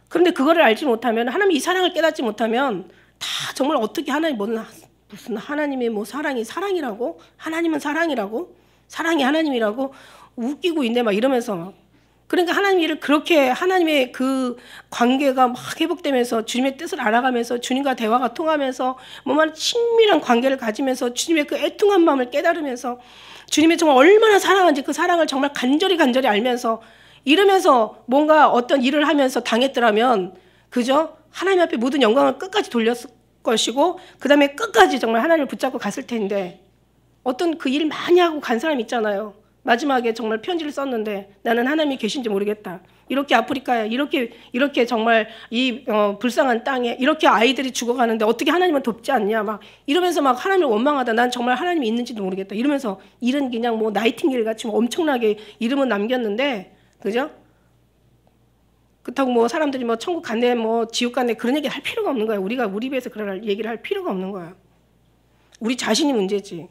Speaker 1: 그런데 그거를 알지 못하면, 하나님 이 사랑을 깨닫지 못하면 다 정말 어떻게 하나님 무슨 하나님의 뭐 사랑이라고, 하나님은 사랑이라고, 사랑이 하나님이라고 웃기고 있네 막 이러면서 막. 그러니까 하나님 일을 그렇게, 하나님의 그 관계가 막 회복되면서 주님의 뜻을 알아가면서 주님과 대화가 통하면서 뭐만 친밀한 관계를 가지면서 주님의 그 애통한 마음을 깨달으면서 주님의 정말 얼마나 사랑한지 그 사랑을 정말 간절히 알면서 이러면서 뭔가 어떤 일을 하면서 당했더라면, 그죠? 하나님 앞에 모든 영광을 끝까지 돌렸을 것이고, 그 다음에 끝까지 정말 하나님을 붙잡고 갔을 텐데, 어떤 그 일 많이 하고 간 사람 있잖아요. 마지막에 정말 편지를 썼는데 나는 하나님이 계신지 모르겠다. 이렇게 아프리카에 이렇게 정말 이 불쌍한 땅에 이렇게 아이들이 죽어가는데 어떻게 하나님은 돕지 않냐 막 이러면서 막 하나님을 원망하다. 난 정말 하나님이 있는지도 모르겠다. 이러면서 일은 그냥 뭐 나이팅게일 같이 엄청나게 이름은 남겼는데, 그죠? 그렇다고 뭐 사람들이 뭐 천국 갔네, 뭐 지옥 갔네 그런 얘기 할 필요가 없는 거야. 우리가 우리 배에서 그런 얘기를 할 필요가 없는 거야. 우리 자신이 문제지.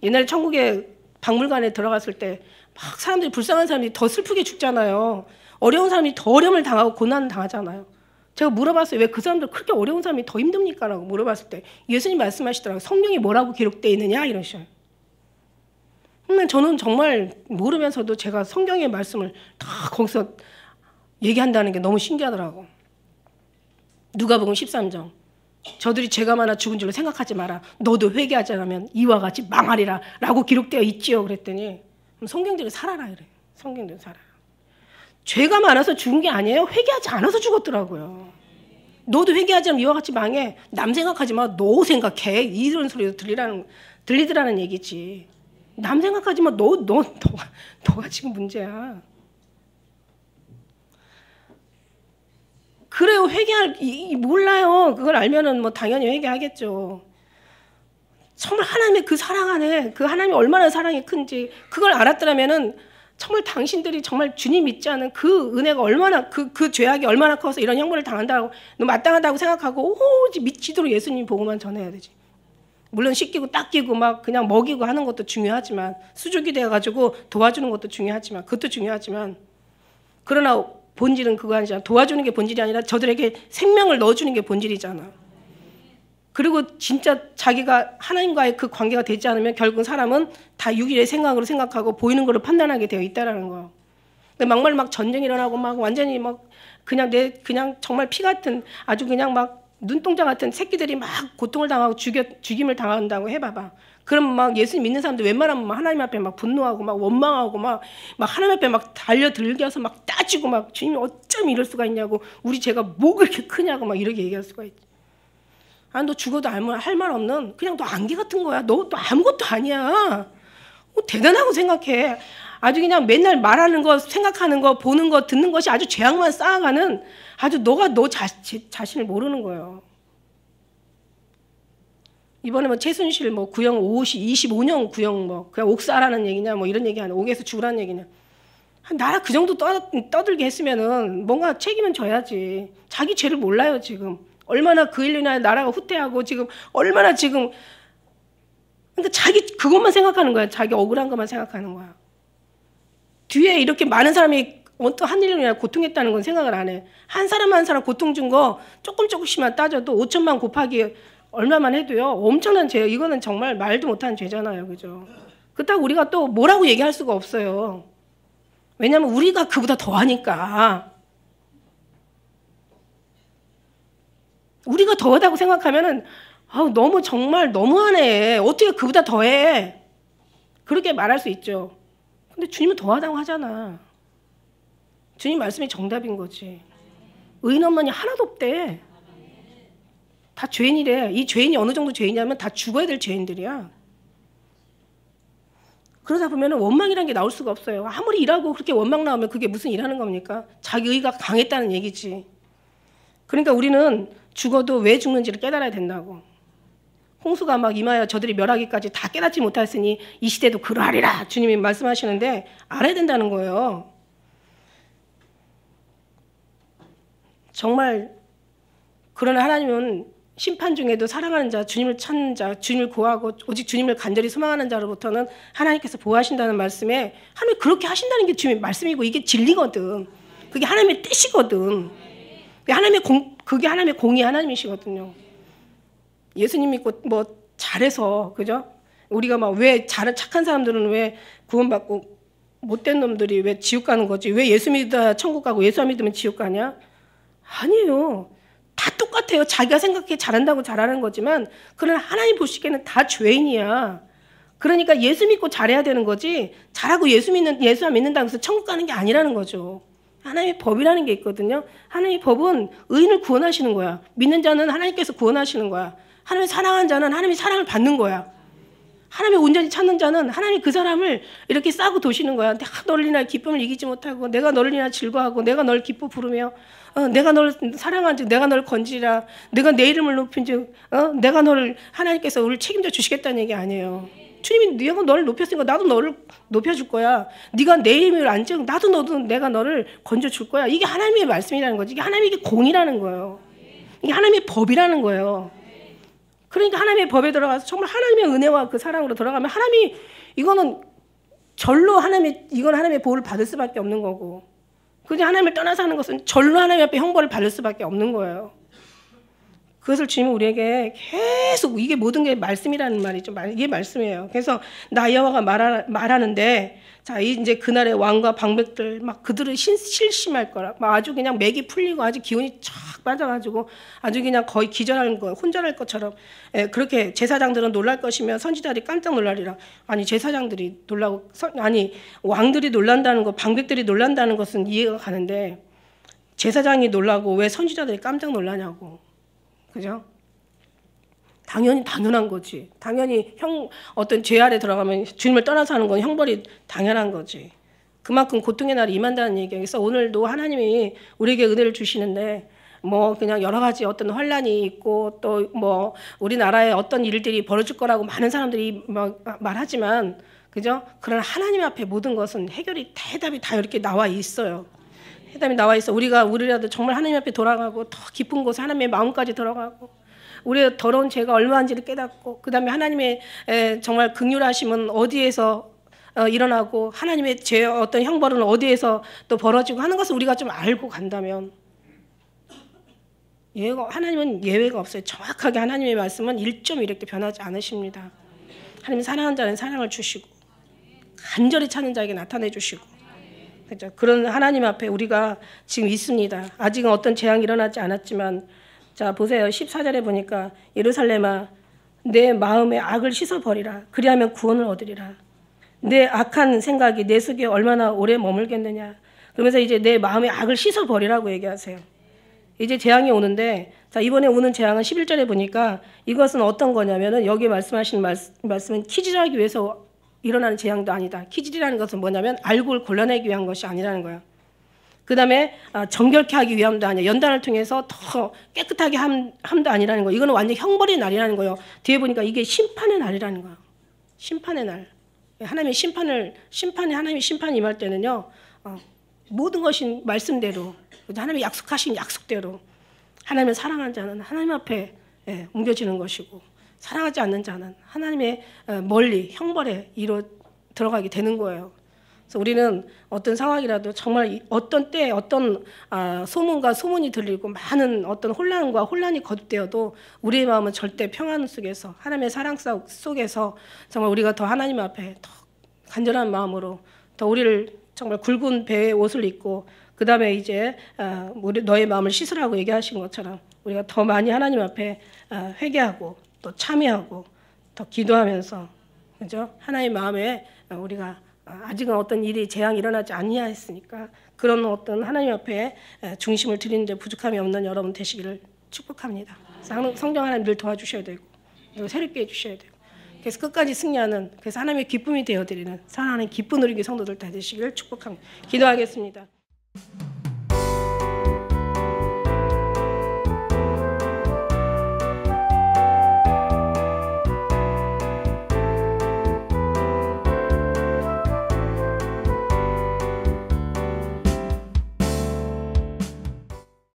Speaker 1: 옛날에 천국에 박물관에 들어갔을 때 막 사람들이, 불쌍한 사람들이 더 슬프게 죽잖아요. 어려운 사람이 더 어려움을 당하고 고난을 당하잖아요. 제가 물어봤어요. 왜 그 사람들 그렇게 어려운 사람이 더 힘듭니까? 라고 물어봤을 때 예수님 말씀하시더라고요. 성경이 뭐라고 기록되어 있느냐 이러셔요. 저는 정말 모르면서도 제가 성경의 말씀을 다 거기서 얘기한다는 게 너무 신기하더라고. 누가복음 13장. 저들이 죄가 많아 죽은 줄로 생각하지 마라. 너도 회개하지 않으면 이와 같이 망하리라 라고 기록되어 있지요. 그랬더니 성경대로 살아라 이래. 성경대로 살아라. 죄가 많아서 죽은 게 아니에요. 회개하지 않아서 죽었더라고요. 너도 회개하지 않으면 이와 같이 망해. 남 생각하지 마. 너 생각해. 이런 소리도 들리더라는 얘기지. 남 생각하지 마. 너가 지금 문제야. 그래요. 몰라요. 그걸 알면은 뭐 당연히 회개하겠죠. 정말 하나님의 그 사랑 안에, 그 하나님이 얼마나 사랑이 큰지 그걸 알았더라면은 정말 당신들이 정말 주님 믿지 않은 그 은혜가 얼마나, 그 죄악이 얼마나 커서 이런 형벌을 당한다고, 너 마땅하다고 생각하고 오직 미치도록 예수님 보고만 전해야 되지. 물론 씻기고 닦이고 막 그냥 먹이고 하는 것도 중요하지만, 수족이 돼가지고 도와주는 것도 중요하지만, 그것도 중요하지만, 그러나 본질은 그거 아니잖아. 도와주는 게 본질이 아니라 저들에게 생명을 넣어주는 게 본질이잖아. 그리고 진짜 자기가 하나님과의 그 관계가 되지 않으면 결국 사람은 다 육일의 생각으로 생각하고 보이는 걸로 판단하게 되어 있다라는 거예요. 근데 막말 막 전쟁이 일어나고 막 완전히 막 그냥 정말 피 같은, 아주 그냥 막 눈동자 같은 새끼들이 막 고통을 당하고 죽임을 당한다고 해봐봐. 그럼 막 예수님 믿는 사람들 웬만하면 막 하나님 앞에 막 분노하고 막 원망하고 막 하나님 앞에 막 달려들겨서 막 따지고 막 주님이 어쩜 이럴 수가 있냐고, 우리 죄가 뭐 그렇게 크냐고 막 이렇게 얘기할 수가 있지. 아, 너 죽어도 할 말 없는 그냥 너 안개 같은 거야. 너 아무것도 아니야. 대단하고 생각해. 아주 그냥 맨날 말하는 거, 생각하는 거, 보는 거, 듣는 것이 아주 죄악만 쌓아가는 아주 너가 너 자신을 모르는 거예요. 이번에 뭐 최순실 뭐 구형 25년 구형 뭐 그냥 옥사라는 얘기냐 뭐 이런 얘기 하는 옥에서 죽으라는 얘기냐. 나라 그 정도 떠들게 했으면은 뭔가 책임은 져야지. 자기 죄를 몰라요 지금. 얼마나 그 일로 나라가 후퇴하고 지금 얼마나 지금 그러니까 자기 그것만 생각하는 거야. 자기 억울한 것만 생각하는 거야. 뒤에 이렇게 많은 사람이 어떤 일로 인해 고통했다는 건 생각을 안 해. 한 사람 한 사람 고통 준 거 조금씩만 따져도 5천만 곱하기 얼마만 해도요. 엄청난 죄예요. 이거는 정말 말도 못하는 죄잖아요. 그죠? 그렇다고 우리가 또 뭐라고 얘기할 수가 없어요. 왜냐하면 우리가 그보다 더하니까. 우리가 더하다고 생각하면은 너무 정말 너무하네. 어떻게 그보다 더해. 그렇게 말할 수 있죠. 근데 주님은 더하다고 하잖아. 주님 말씀이 정답인 거지. 의인엄마니 하나도 없대. 다 죄인이래. 이 죄인이 어느 정도 죄인이냐면 다 죽어야 될 죄인들이야. 그러다 보면 원망이라는 게 나올 수가 없어요. 아무리 일하고 그렇게 원망 나오면 그게 무슨 일하는 겁니까? 자기 의가 강했다는 얘기지. 그러니까 우리는 죽어도 왜 죽는지를 깨달아야 된다고. 홍수가 막 임하여 저들이 멸하기까지 다 깨닫지 못하였으니 이 시대도 그러하리라 주님이 말씀하시는데 알아야 된다는 거예요. 정말 그러나 하나님은 심판 중에도 사랑하는 자, 주님을 찾는 자, 주님을 구하고 오직 주님을 간절히 소망하는 자로부터는 하나님께서 보호하신다는 말씀에 하나님 그렇게 하신다는 게 주님의 말씀이고 이게 진리거든. 그게 하나님의 뜻이거든. 그게 하나님의 공의 하나님이시거든요. 예수님 믿고 뭐 잘해서 그죠? 우리가 막 왜 착한 사람들은 왜 구원받고 못된 놈들이 왜 지옥 가는 거지? 왜 예수 믿어야 천국 가고 예수 안 믿으면 지옥 가냐? 아니에요. 다 똑같아요. 자기가 생각해 잘한다고 잘하는 거지만 그러나 하나님 보시기에는 다 죄인이야. 그러니까 예수 믿고 잘해야 되는 거지 잘하고 예수 안 믿는다고 해서 천국 가는 게 아니라는 거죠. 하나님의 법이라는 게 있거든요. 하나님의 법은 의인을 구원하시는 거야. 믿는 자는 하나님께서 구원하시는 거야. 하나님의 사랑하는 자는 하나님의 사랑을 받는 거야. 하나님의 온전히 찾는 자는 하나님이 그 사람을 이렇게 싸고 도시는 거야. 내가 너를 인하여 기쁨을 이기지 못하고 내가 너를 인하여 즐거워하고 내가 널 기뻐 부르며 내가 너를 사랑한 즉 내가 너를 건지라 내가 내 이름을 높인 즉 내가 너를 하나님께서 우리를 책임져 주시겠다는 얘기 아니에요. 주님이 네가 너를 높였으니까 나도 너를 높여줄 거야. 네가 내 이름을 안 즉 나도 내가 너를 건져줄 거야. 이게 하나님의 말씀이라는 거지. 이게 하나님의 공이라는 거예요. 이게 하나님의 법이라는 거예요. 그러니까 하나님의 법에 들어가서 정말 하나님의 은혜와 그 사랑으로 들어가면 하나님이 이거는 절로 이건 하나님의 보호를 받을 수밖에 없는 거고 그냥 하나님을 떠나서 하는 것은 절로 하나님 앞에 형벌을 받을 수밖에 없는 거예요. 그것을 주님은 우리에게 계속 이게 모든 게 말씀이라는 말이죠. 이게 말씀이에요. 그래서 나 여호와가 말하는데 자 이제 그날의 왕과 방백들 막 그들은 실심할 거라. 막 아주 그냥 맥이 풀리고 아주 기운이 쫙 빠져가지고 아주 그냥 거의 기절하는 거 혼절할 것처럼 그렇게 제사장들은 놀랄 것이며 선지자들이 깜짝 놀라리라. 아니 제사장들이 놀라고 아니 왕들이 놀란다는 거 방백들이 놀란다는 것은 이해가 가는데 제사장이 놀라고 왜 선지자들이 깜짝 놀라냐고. 그죠? 당연히 당연한 거지. 당연히 어떤 죄 아래 들어가면 주님을 떠나서 하는 건 형벌이 당연한 거지. 그만큼 고통의 날이 임한다는 얘기예요. 그래서 오늘도 하나님이 우리에게 은혜를 주시는데 뭐 그냥 여러 가지 어떤 환란이 있고 또 뭐 우리나라에 어떤 일들이 벌어질 거라고 많은 사람들이 막 말하지만 그죠? 그러나 하나님 앞에 모든 것은 해답이 다 이렇게 나와 있어요. 해답이 나와 있어. 우리라도 정말 하나님 앞에 돌아가고 더 깊은 곳에 하나님의 마음까지 들어가고 우리의 더러운 죄가 얼마인지를 깨닫고 그 다음에 하나님의 정말 긍휼하심은 어디에서 일어나고 하나님의 죄 어떤 형벌은 어디에서 또 벌어지고 하는 것을 우리가 좀 알고 간다면 하나님은 예외가 없어요. 정확하게 하나님의 말씀은 1.1획도 변하지 않으십니다. 하나님 사랑하는 자는 사랑을 주시고 간절히 찾는 자에게 나타내 주시고 그렇죠? 그런 하나님 앞에 우리가 지금 있습니다. 아직은 어떤 재앙이 일어나지 않았지만 자 보세요. 14절에 보니까 예루살렘아 내 마음의 악을 씻어버리라. 그리하면 구원을 얻으리라. 내 악한 생각이 내 속에 얼마나 오래 머물겠느냐. 그러면서 이제 내 마음의 악을 씻어버리라고 얘기하세요. 이제 재앙이 오는데 자 이번에 오는 재앙은 11절에 보니까 이것은 어떤 거냐면은 여기 말씀하신 말씀은 키질하기 위해서 일어나는 재앙도 아니다. 기질이라는 것은 뭐냐면 알고를 골라내기 위한 것이 아니라는 거예요. 그 다음에 정결케 하기 위함도 아니야. 연단을 통해서 더 깨끗하게 함도 아니라는 거예요. 이거는 완전 형벌의 날이라는 거예요. 뒤에 보니까 이게 심판의 날이라는 거예요. 심판의 날. 하나님의 하나님의 심판이 임할 때는요, 모든 것이 말씀대로, 하나님이 약속하신 약속대로, 하나님을 사랑하는 자는 하나님 앞에 옮겨지는 것이고, 사랑하지 않는 자는 하나님의 멀리 형벌에 들어가게 되는 거예요. 그래서 우리는 어떤 상황이라도 정말 어떤 때에 어떤 소문과 소문이 들리고 많은 어떤 혼란과 혼란이 거듭되어도 우리의 마음은 절대 평안 속에서 하나님의 사랑 속에서 정말 우리가 더 하나님 앞에 더 간절한 마음으로 더 우리를 정말 굵은 배의 옷을 입고 그 다음에 이제 너의 마음을 씻으라고 얘기하신 것처럼 우리가 더 많이 하나님 앞에 회개하고 또 참여하고 더 기도하면서 그죠? 하나님 마음에 우리가 아직은 어떤 일이 재앙이 일어나지 아니하였으니까 그런 어떤 하나님 앞에 중심을 드리는데 부족함이 없는 여러분 되시기를 축복합니다. 성령 하나님 늘 도와주셔야 되고 그리고 새롭게 해주셔야 되고 그래서 끝까지 승리하는 그래서 하나님의 기쁨이 되어드리는 사랑하는 기쁨 누리기 성도들 다 되시기를 축복합니다. 기도하겠습니다.